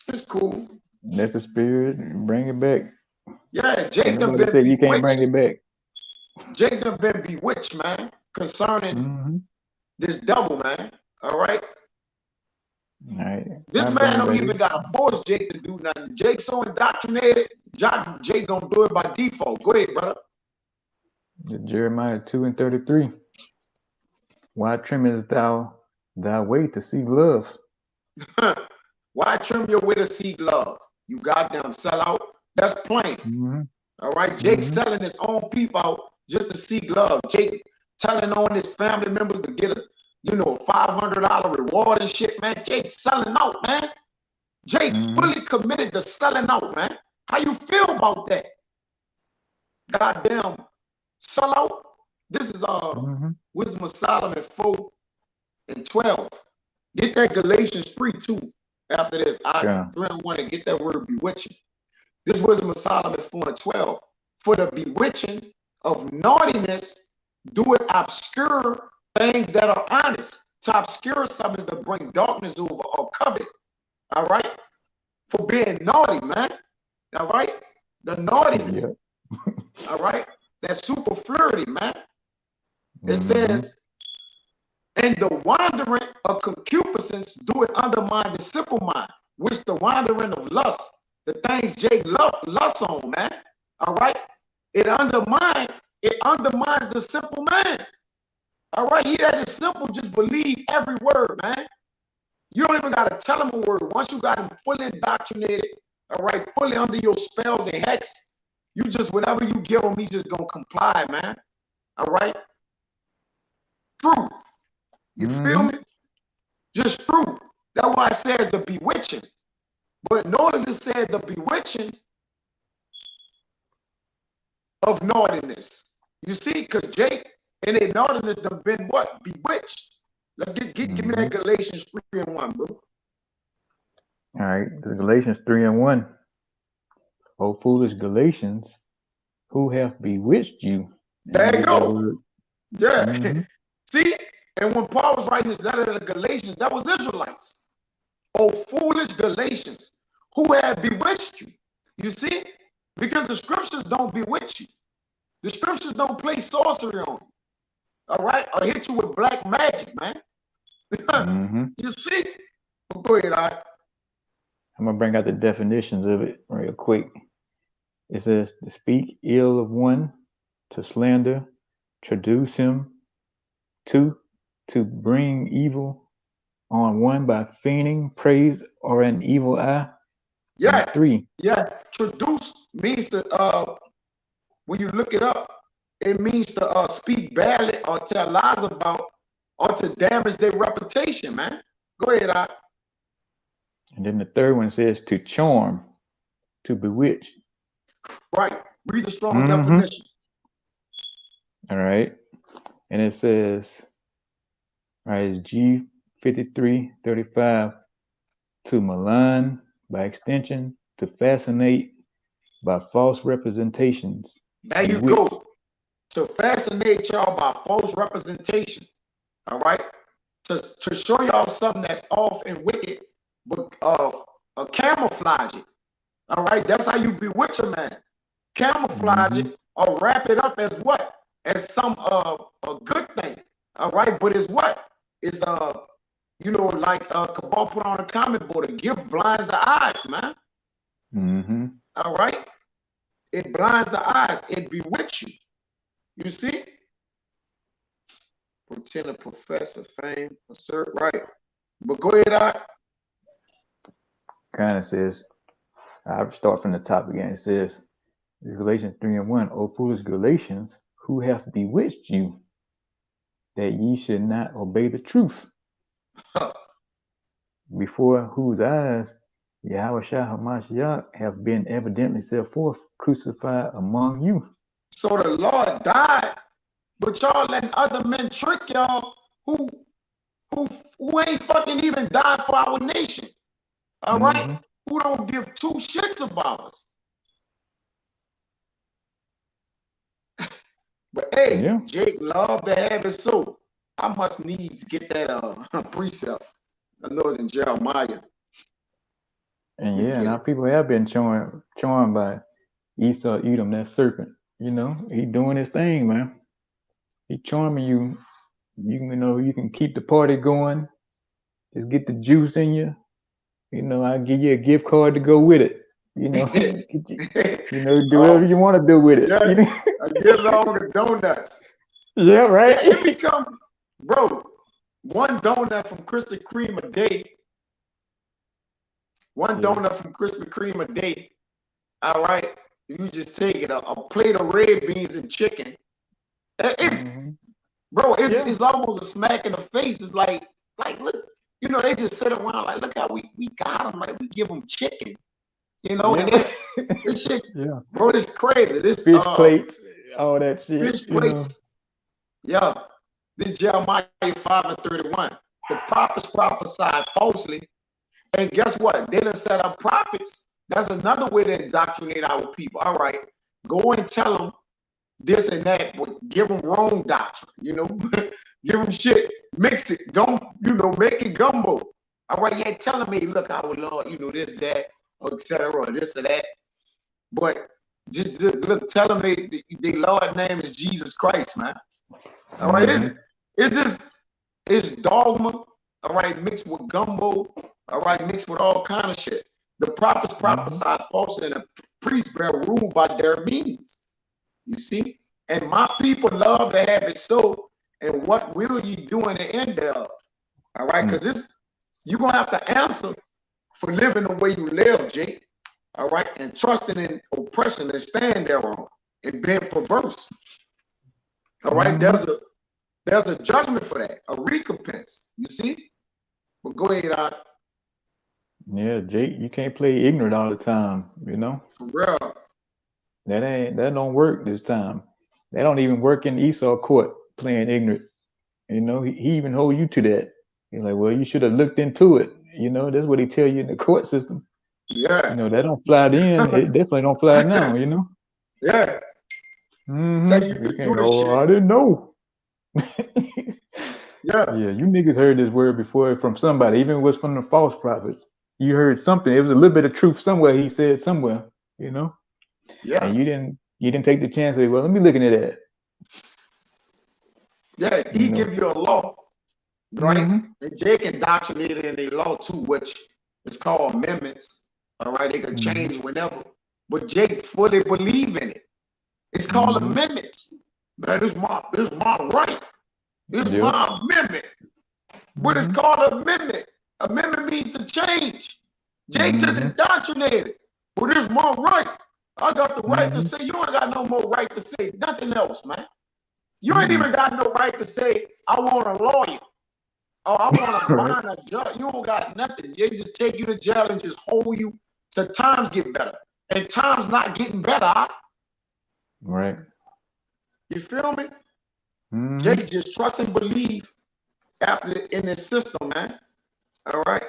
It's cool. That's the spirit. Bring it back. Yeah, Jacob been said you can't bring it back. Jacob been bewitched, man, concerning this devil, man. All right. All right. This man don't even gotta force Jake to do nothing. Jake's so indoctrinated, Jake gonna do it by default. Go ahead, brother. Jeremiah 2:33. Why trimmest thou thy way to seek love? Why trim your way to seek love? You goddamn sellout. That's plain. All right. Jake selling his own people out just to seek love. Jake telling on his family members to get a $500 reward and shit, man. Jake selling out, man. Jake fully committed to selling out, man. How you feel about that? Goddamn sellout. This is Wisdom of Solomon 4:12. Get that Galatians 3:2 after this. 3:1 and get that word bewitching. This Wisdom of Solomon 4:12. For the bewitching of naughtiness, do it obscure things that are honest. To obscure something is to bring darkness over or covet. All right? For being naughty, man. All right? The naughtiness. All right? That superfluity, man. It says, and the wandering of concupiscence do it undermine the simple mind, which the wandering of lust, the things Jake lust on, man. All right? It undermines the simple man. All right? He that is simple, just believe every word, man. You don't even got to tell him a word. Once you got him fully indoctrinated, all right, fully under your spells and hex, you just, whatever you give him, he's just going to comply, man. All right? True. You feel me? Just true. That's why it says the bewitching. But notice it said the bewitching of naughtiness. You see, because Jake and their naughtiness have been what? Bewitched. Let's give me that Galatians 3:1, bro. All right, Galatians 3:1. O foolish Galatians, who have bewitched you? There you go. Yeah. See, and when Paul was writing this letter to the Galatians, that was Israelites. Oh, foolish Galatians, who have bewitched you? You see, because the scriptures don't bewitch you. The scriptures don't play sorcery on you. All right, or hit you with black magic, man. You see? Well, go ahead, I'm gonna bring out the definitions of it real quick. It says to speak ill of one, to slander, traduce him, to bring evil on one by feigning praise or an evil eye. Yeah. 3. Yeah. Traduce means to when you look it up, it means to speak badly or tell lies about or to damage their reputation, man. Go ahead, And then the third one says to charm, to bewitch. Right. Read the strong definition. All right. And it says, right, it's G5335, to malign, by extension, to fascinate, by false representations. There you go. To fascinate y'all by false representation. All right. To show y'all something that's off and wicked, but camouflage it. All right. That's how you bewitch a man. Camouflage it or wrap it up as what? As some a good thing. All right. But it's what? It's like Cabal put on a comment board, a gift blinds the eyes, man. All right. It blinds the eyes. It bewitches you. You see? Pretending professor, fame, assert, right. But go ahead, Kind of says, I'll start from the top again. It says, Galatians 3:1, O foolish Galatians, who hath bewitched you, that ye should not obey the truth, before whose eyes Yahweh Shah Hamashiach have been evidently set forth, crucified among you. So the Lord died, but y'all letting other men trick y'all who ain't fucking even died for our nation. All right? Who don't give two shits about us. But hey, Jake love to have it so. I must needs get that precept. I know it's in Jeremiah. And yeah, now people have been charmed by Esau, Edom, that serpent. You know, he doing his thing, man. He charming you. You can keep the party going. Just get the juice in you. You know, I'll give you a gift card to go with it. You know, do whatever you want to do with it. Yeah, you know? I get all the donuts. Yeah, right. Yeah, it become, bro, one donut from Krispy Kreme a day. One donut from Krispy Kreme a day. All right, you just take it a plate of red beans and chicken. It's bro, it's almost a smack in the face. It's like look, you know, they just sit around like, look how we got them. Like we give them chicken. You know, and then, this shit, bro, it's crazy. This fish plates, all that shit. Fish plates. Yeah. This Jeremiah 5:31. The prophets prophesied falsely. And guess what? They done set up prophets. That's another way to indoctrinate our people. All right. Go and tell them this and that, but give them wrong doctrine, you know. Give them shit. Mix it. Don't, make it gumbo. All right. Yeah, telling me, look, our Lord, this, that, etc., or this or that. But just look, tell them the Lord name is Jesus Christ, man. All right, it's dogma. All right, mixed with gumbo. All right, mixed with all kind of shit. The prophets prophesied falsely, and the priests bear rule by their means. You see, and my people love to have it so. And what will ye do in the end thereof? All right, because you're gonna have to answer for living the way you live, Jake. All right, and trusting in oppression and stand thereon and being perverse. All right, there's a judgment for that, a recompense. You see? But go ahead, Yeah, Jake, you can't play ignorant all the time, you know? For real. That don't work this time. That don't even work in Esau court, playing ignorant. You know, he even hold you to that. He's like, well, you should have looked into it. You know, that's what he tell you in the court system. Yeah. You know, that don't fly then. It definitely don't fly now, you know? Yeah. I didn't know. Yeah, you niggas heard this word before from somebody, even if it was from the false prophets. You heard something. It was a little bit of truth somewhere. He said somewhere, you know. Yeah. And you didn't take the chance to say, well, let me look into that. Yeah, he give you a law, right? And Jake indoctrinated in a law too, which is called amendments. All right, they can change whenever, but Jake fully believe in it. It's called amendments. Man, this my right. This is my amendment. But it's called amendment. Amendment means to change. Jake just indoctrinated. But this is my right. I got the right to say. You ain't got no more right to say nothing else, man. You ain't even got no right to say, I want a lawyer. Or I want to find a judge. You don't got nothing. They just take you to jail and just hold you till times get better. And times not getting better. Right. You feel me? Jake just trust and believe in the system, man. All right.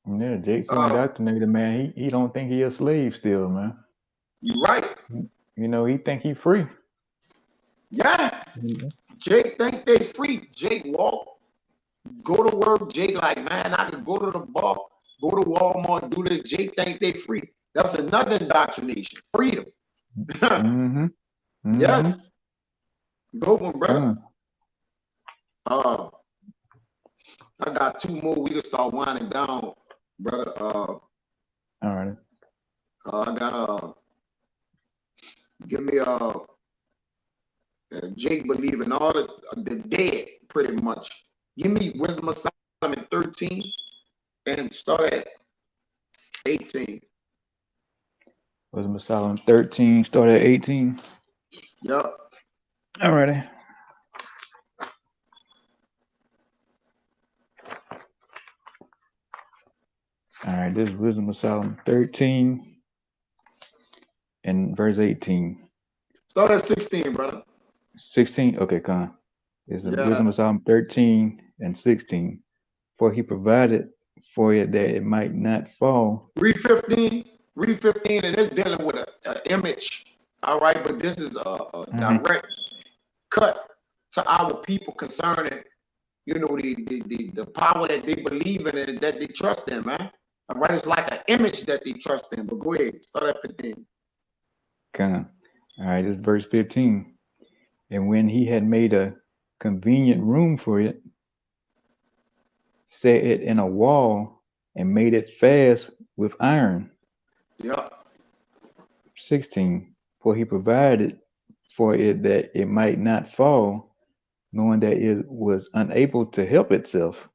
Yeah, Jake's so indoctrinated, man. He don't think he a slave still, man. You right. You know, he think he free. Yeah. Jake think they free. Jake walk, go to work. Jake like, man, I can go to the bar, go to Walmart, do this. Jake think they free. That's another indoctrination. Freedom. Yes. Go one, brother. I got two more. We can start winding down, brother. All right. I got give me Jake believe in all the dead, pretty much. Give me Wisdom of Solomon 13 and start at 18. Wisdom of Solomon 13, start at 18. Yep. All righty. All right, this is Wisdom of Solomon 13 and verse 18. Start at 16, brother. 16, okay, come. It's Yeah. Wisdom of Solomon 13 and 16. For he provided for it that it might not fall. Read 15. Read 15, and it's dealing with an image. All right, but this is a direct cut to our people concerning, you know, the power that they believe in and that they trust in, man. All right, it's like an image that they trust in. But go ahead, start at 15. Come. All right, this is verse 15. And when he had made a convenient room for it, set it in a wall, and made it fast with iron. Yep. 16. For he provided for it that it might not fall, knowing that it was unable to help itself.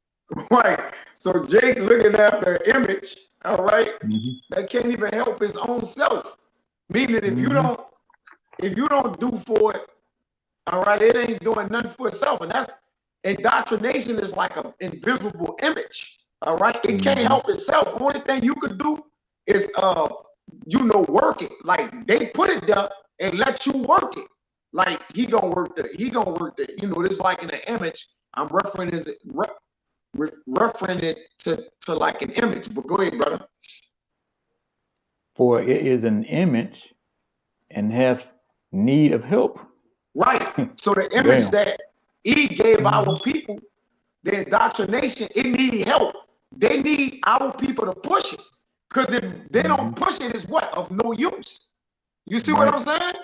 Right. So Jake looking at the image, all right, that can't even help his own self. Meaning if you don't do for it, all right, it ain't doing nothing for itself. And that's indoctrination is like an invisible image. All right. It can't help itself. The only thing you could do is work it. Like they put it there and let you work it. Like he gonna work the, this like in an image. I'm referring it to like an image. But go ahead, brother. For it is an image and hath need of help. Right. So the image that he gave our people, the indoctrination, it need help. They need our people to push it. Because if they don't push it, it's what? Of no use. You see what I'm saying?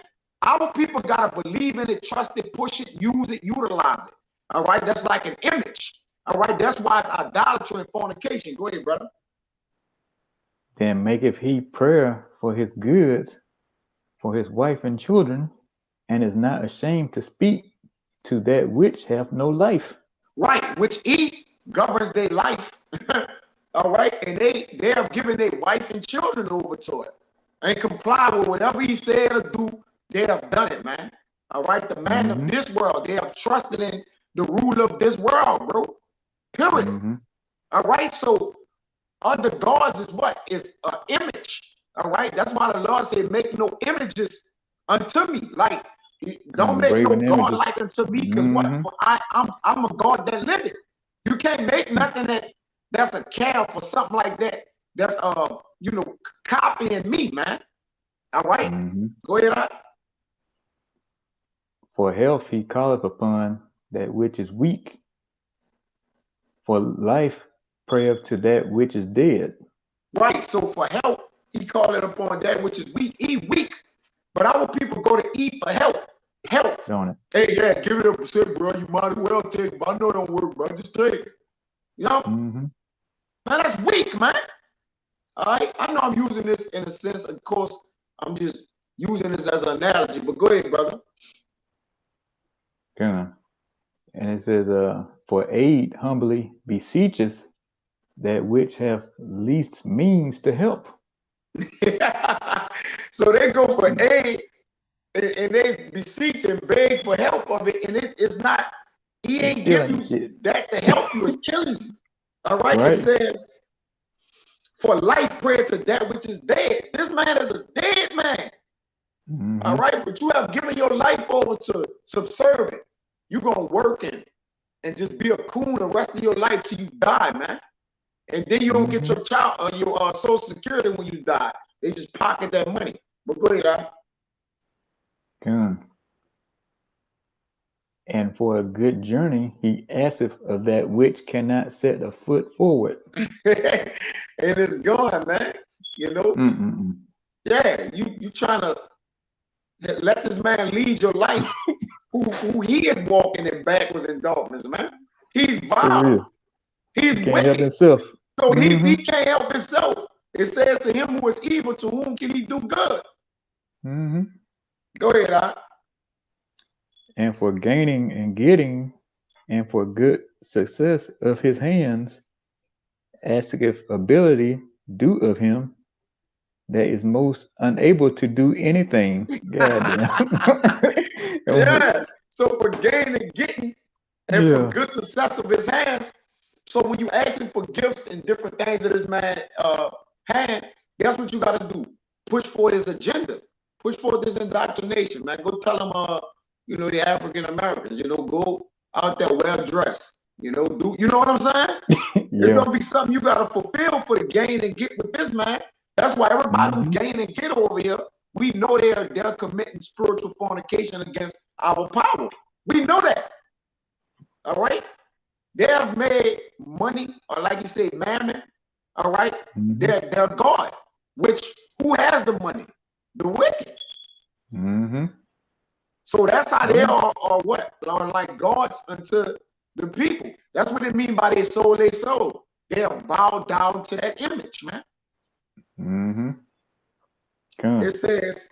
Our people got to believe in it, trust it, push it, use it, utilize it. All right? That's like an image. All right? That's why it's idolatry and fornication. Go ahead, brother. Then maketh he prayer for his goods, for his wife and children, and is not ashamed to speak to that which hath no life. Right, which he governs their life. All right, and they have given their wife and children over to it and comply with whatever he said or do. They have done it, man. All right, the man of this world, they have trusted in the rule of this world, bro. Period. All right, so under gods is what? Is an image. All right, that's why the Lord said, make no images unto me. Like, don't make no God like unto me, because what? For I'm a God that liveth. You can't make nothing that's a calf or something like that. That's copying me, man. All right, go ahead. For health he calleth upon that which is weak. For life prayeth to that which is dead. Right. So for help, he calleth upon that which is weak. He weak, but our people go to eat for help. Health. Don't it? Hey, yeah, give it up a sec, bro. You might as well take it, but I know it don't work, bro. Just take it. You know? Man, that's weak, man. All right. I know I'm using this in a sense. Of course, I'm just using this as an analogy, but go ahead, brother. Good. And it says, for aid humbly beseecheth that which have least means to help. So they go for aid and they beseech and beg for help of it, and it's not, he ain't giving you that to help you, it's killing you. All right? It says, for life prayer to that which is dead. This man is a dead man. All right, but you have given your life over to subservient. You're gonna work and just be a coon the rest of your life till you die, man. And then you don't get your child or your Social Security when you die. They just pocket that money. But go ahead, Good. And for a good journey, he asketh of that which cannot set a foot forward. And it's gone, man. You know? Yeah, you trying to let this man lead your life who he is walking in backwards in darkness, man. He's vile. He's can't wicked. help himself. So he can't help himself. It says to him who is evil, to whom can he do good? Go ahead, and for gaining and getting, and for good success of his hands, asketh ability due of him that is most unable to do anything. Goddamn. Yeah. So for gain and getting, and for Yeah. good success of his hands. So when you ask him for gifts and different things that this man hand, guess what you gotta do? Push for his agenda. Push for this indoctrination, man. Go tell him the African Americans, go out there well dressed. Do you know what I'm saying? It's Yeah. gonna be something you gotta fulfill for the gain and get with this man. That's why everybody who gain and get over here, we know they're committing spiritual fornication against our power. We know that. All right. They have made money, or like you say, mammon. All right. They're God. Which who has the money? The wicked. So that's how they are what? Are like gods unto the people. That's what they mean by they soul. They are bowed down to that image, man. It says,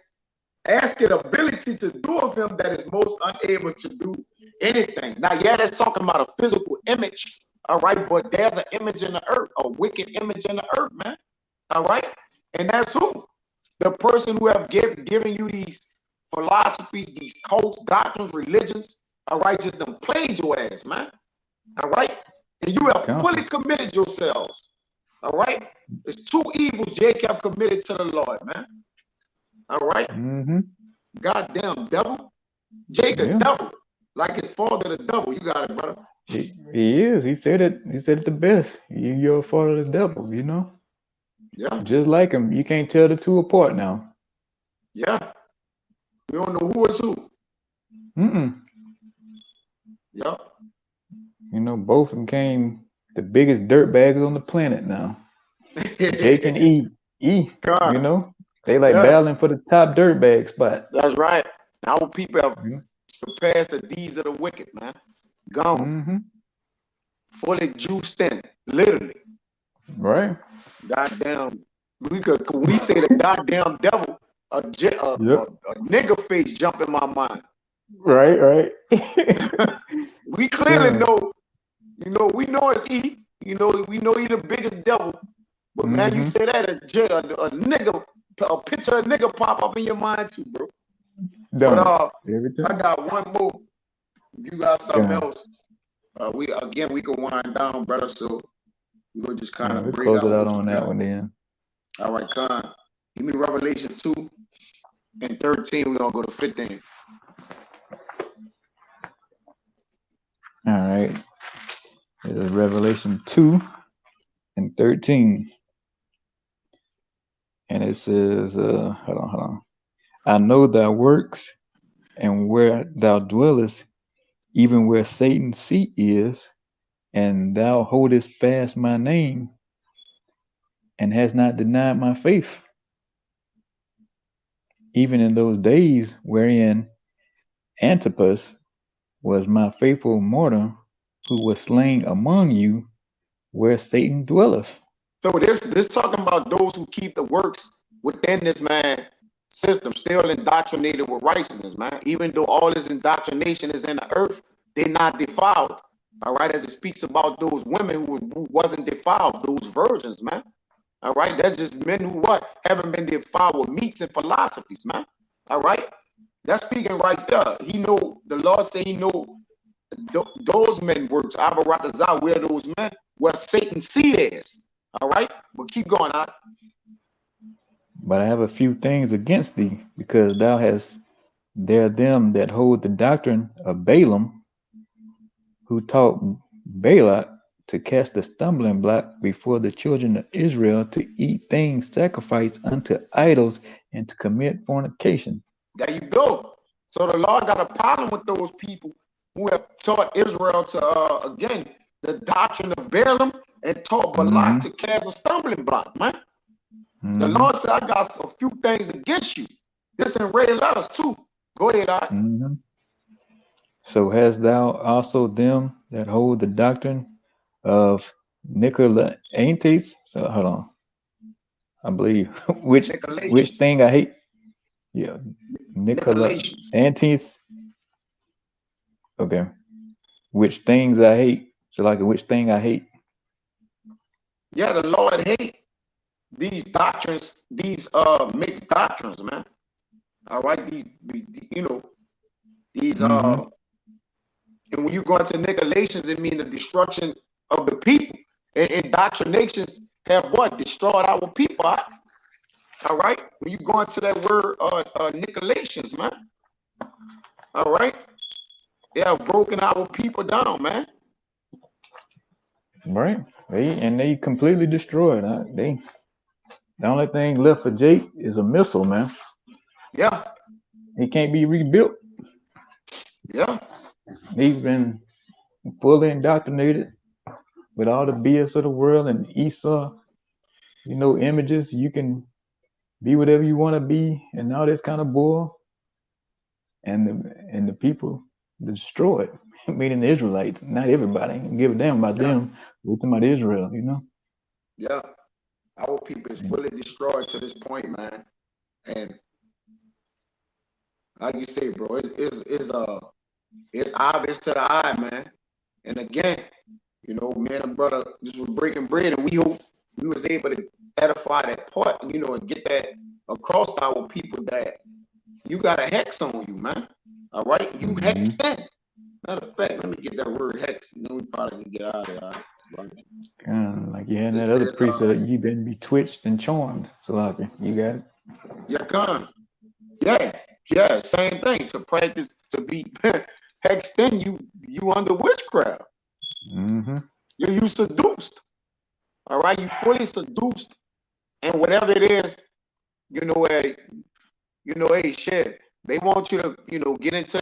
ask it ability to do of him that is most unable to do anything. Now, yeah, that's talking about a physical image, all right, but there's an image in the earth, a wicked image in the earth, man, all right? And that's who? The person who have given you these philosophies, these cults, doctrines, religions, all right, just done played your ass, man, all right? And you have fully committed yourselves, all right? There's two evils Jacob committed to the Lord, man. All right. Goddamn devil. Jacob, devil. Like his father, the devil. You got it, brother. He is. He said it. He said it the best. You're father, the devil. Yeah. Just like him. You can't tell the two apart now. Yeah. We don't know who is who. Yeah. Both of them became the biggest dirtbags on the planet now. Jake and E. They like battling for the top dirtbag spot. That's right. Our people have surpassed the deeds of the wicked, man. Gone. Fully juiced in, literally. Right. Goddamn. When we say the goddamn devil, a nigger face jump in my mind. Right. We clearly know, we know it's E. We know he the biggest devil. But man, you say that a nigga, a picture of nigga pop up in your mind too, bro. But I got one more. You got something else. We can wind down, brother. So we go just kind of we'll close it out on that one then. All right, Con. Give me Revelation 2 and 13. We're gonna go to 15. All right. This is Revelation 2 and 13. And it says, hold on. I know thy works and where thou dwellest, even where Satan's seat is, and thou holdest fast my name, and hast not denied my faith, even in those days wherein Antipas was my faithful martyr, who was slain among you, where Satan dwelleth. So this talking about those who keep the works within this man system, still indoctrinated with righteousness, man. Even though all this indoctrination is in the earth, they're not defiled. All right, as it speaks about those women who wasn't defiled, those virgins, man. All right, that's just men who haven't been defiled with meats and philosophies, man. All right, that's speaking right there. The Lord said he know those men works. Abaratazah, where those men, where Satan's seed is. All right, but keep going on. But I have a few things against thee, because thou hast there them that hold the doctrine of Balaam, who taught Balak to cast a stumbling block before the children of Israel, to eat things sacrificed unto idols, and to commit fornication. There you go. So the Lord got a problem with those people who have taught Israel to, again, the doctrine of Balaam, and taught Balak to cast a stumbling block, man. The Lord said, I got a few things against you. This in red letters too. Go ahead, So hast thou also them that hold the doctrine of Nicolaitanes? So hold on. I believe which thing I hate. Yeah, Nicolaitanes. Okay. Which things I hate. So like which thing I hate. Yeah, the Lord hate these doctrines, these mixed doctrines, man. All right, these you know, these Mm-hmm. and when you go into Nicolations, it means the destruction of the people. And indoctrinations have what? Destroyed our people. All right. When you go into that word Nicolations, man. All right. They have broken our people down, man. Right. They completely destroyed. The only thing left for Jake is a missile, man. Yeah. He can't be rebuilt. Yeah. He's been fully indoctrinated with all the BS of the world and Esau, images. You can be whatever you want to be and all this kind of bull. And the people destroyed, meaning the Israelites, not everybody. Give a damn about Yeah. them. We're talking about Israel. Yeah. Our people is fully destroyed to this point, man. And like you say, bro, it's obvious to the eye, man. And again, me and a brother just was breaking bread, and we hope we was able to edify that part, and get that across to our people that you got a hex on you, man. All right, you hexed in. Matter of fact, let me get that word hex, and then we probably can get out of it. Kind of like you had It that other says, priest that you've been betwitched and charmed. Salafi, you got it. yeah, con. Yeah, same thing. To practice, to be hexed in, you under witchcraft. Mm-hmm. You seduced. All right, you fully seduced, and whatever it is, hey, shit. They want you to, get into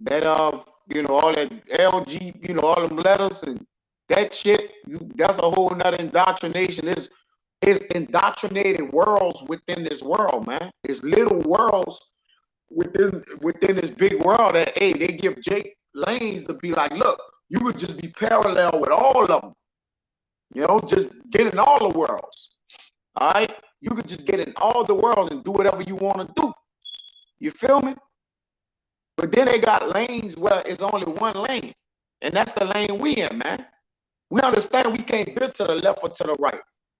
that all that LG, all them letters and that shit. That's a whole nother indoctrination. It's indoctrinated worlds within this world, man. It's little worlds within this big world that hey, they give Jake lanes to be like, look, you would just be parallel with all of them. Just get in all the worlds. All right, you could just get in all the worlds and do whatever you want to do. You feel me? But then they got lanes where it's only one lane, and that's the lane we in, man. We understand we can't veer to the left or to the right,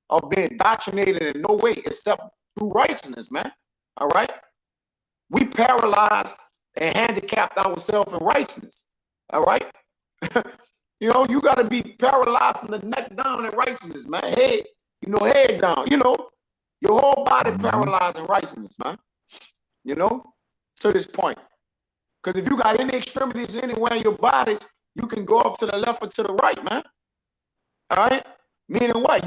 or be indoctrinated in no way except through righteousness, man. All right, we paralyzed and handicapped ourselves in righteousness. All right, you got to be paralyzed from the neck down in righteousness, man. Head down. Your whole body paralyzed in righteousness, man. To this point. Because if you got any extremities anywhere in your bodies, you can go up to the left or to the right, man. All right? Meaning what?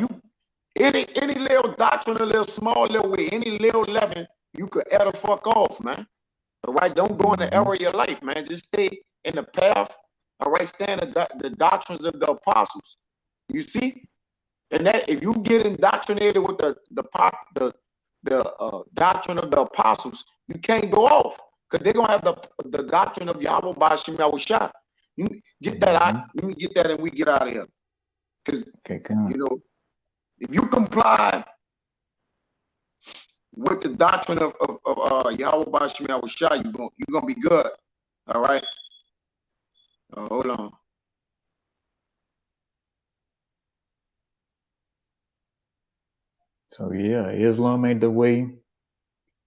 Any little doctrine, a little small little way, any little leaven, you could add the fuck off, man. All right? Don't go in the error of your life, man. Just stay in the path. All right? Stand the doctrines of the apostles. You see? And that if you get indoctrinated with the doctrine of the apostles, you can't go off. Because they're gonna have the doctrine of Yahweh Bashim Yahushua. Get that out. Let me get that and we get out of here. Because if you comply with the doctrine of Yahweh Bashim Yahushua, you're gonna be good. All right. Hold on. So yeah, Islam ain't the way.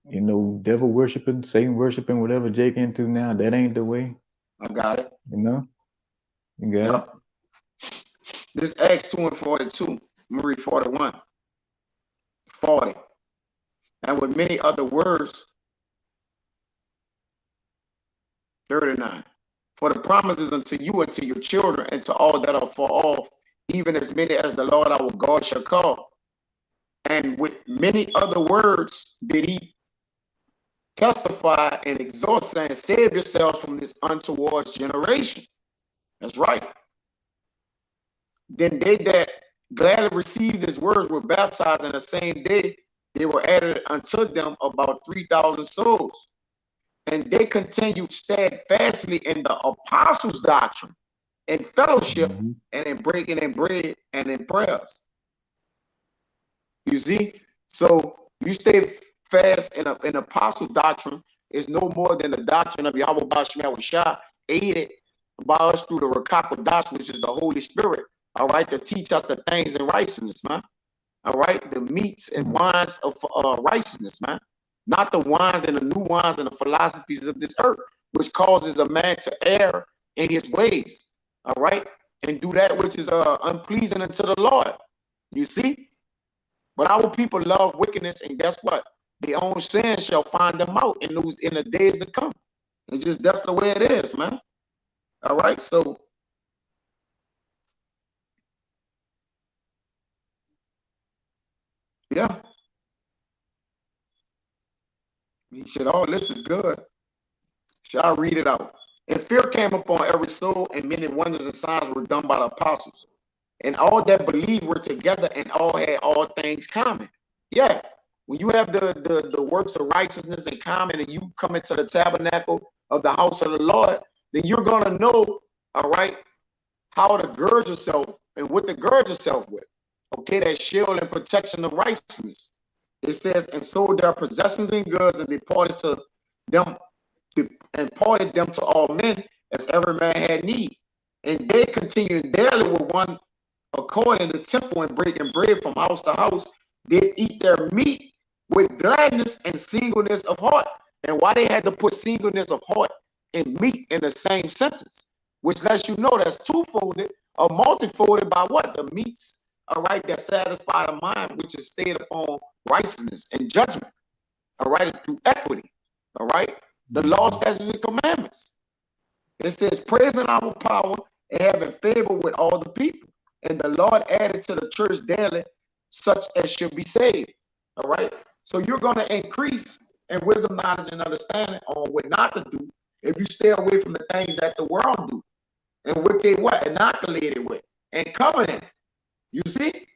Devil worshiping, Satan worshiping, whatever Jake into now, that ain't the way. I got it. You got it. This Acts 2:42. I'm gonna read 41. 40. And with many other words, 39. For the promises unto you and to your children and to all that are far off, even as many as the Lord our God shall call. And with many other words did he testify and exhort, saying, save yourselves from this untoward generation. That's right. Then they that gladly received his words were baptized, and the same day they were added unto them about 3,000 souls. And they continued steadfastly in the apostles' doctrine, in fellowship, and in breaking in bread and in prayers. You see? So you stay fast in apostle doctrine is no more than the doctrine of Yahweh Bashim Yahushua aided by us through the Rakakodash, which is the Holy Spirit, all right, to teach us the things in righteousness, man. All right, the meats and wines of righteousness, man. Not the wines and the new wines and the philosophies of this earth, which causes a man to err in his ways, all right, and do that which is unpleasing unto the Lord. You see? But our people love wickedness, and guess what? Their own sin shall find them out in the days to come. It's just that's the way it is, man. All right, so yeah, he said, "Oh, this is good." Shall I read it out? And fear came upon every soul, and many wonders and signs were done by the apostles. And all that believed were together, and all had all things common. Yeah, when you have the works of righteousness in common, and you come into the tabernacle of the house of the Lord, then you're gonna know, all right, how to gird yourself and what to gird yourself with. Okay, that shield and protection of righteousness. It says, and sold their possessions and goods, and departed to them, and parted them to all men as every man had need. And they continued daily with one accord in the temple, and breaking bread from house to house, did eat their meat with gladness and singleness of heart. And why they had to put singleness of heart and meat in the same sentence, which lets you know that's twofolded or multifolded by what? The meats, all right, that satisfy the mind, which is stayed upon righteousness and judgment, all right, through equity, all right, the law, statutes, and commandments. It says, praising our power and having favor with all the people. And the Lord added to the church daily such as should be saved. All right. So you're going to increase in wisdom, knowledge, and understanding on what not to do if you stay away from the things that the world do and what they what inoculated with and covenant. You see,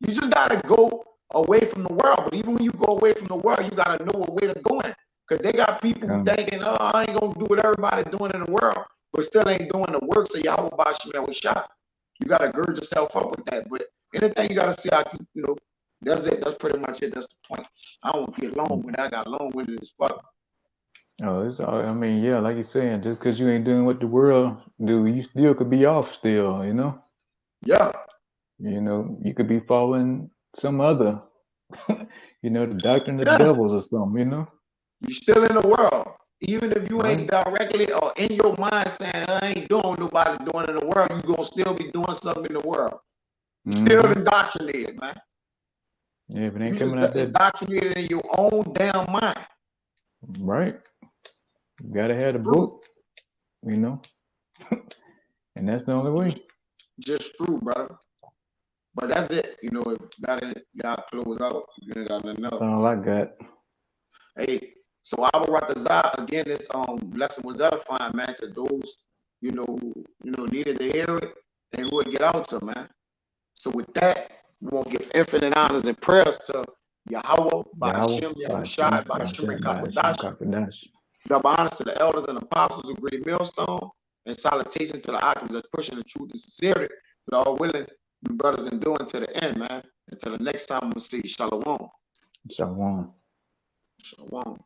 you just got to go away from the world. But even when you go away from the world, you got to know a way to go in, because they got people thinking, oh, I ain't gonna do what everybody doing in the world, but still ain't doing the works of Yahweh Bashim was shot. You got to gird yourself up with that. But anything you got to see how you know. That's it. That's pretty much it. That's the point. I don't get long with it. I got long with it as fuck. Oh, it's all, I mean, yeah, like you're saying, just because you ain't doing what the world do, you still could be off still, you know? Yeah. You know, you could be following some other, you know, the doctrine of the devils or something, you know? You're still in the world. Even if you ain't directly or in your mind saying, I ain't doing nobody doing in the world, you're going to still be doing something in the world. You're still indoctrinated, man. Yeah, if it ain't you coming just out that indoctrinated in your own damn mind. Right. You gotta have the book, you know. And that's the only way. Just true, brother. But that's it. You know, if y'all close out, you ain't got nothing else. That's all I got. Hey, so Abba Ratazah, again, this lesson was edifying, man, to those, you know, needed to hear it and who would get out to, man. So with that, we won't give infinite honors and prayers to Yahweh, by Hashem, Yahushai, by Hashem, Rakakodash. Double honors to the elders and apostles of Great Millstone, and salutation to the octaves that's pushing the truth and sincerity, but all willing, you brothers, and doing to the end, man. Until the next time, we'll see. Shalom. Shalom. Shalom.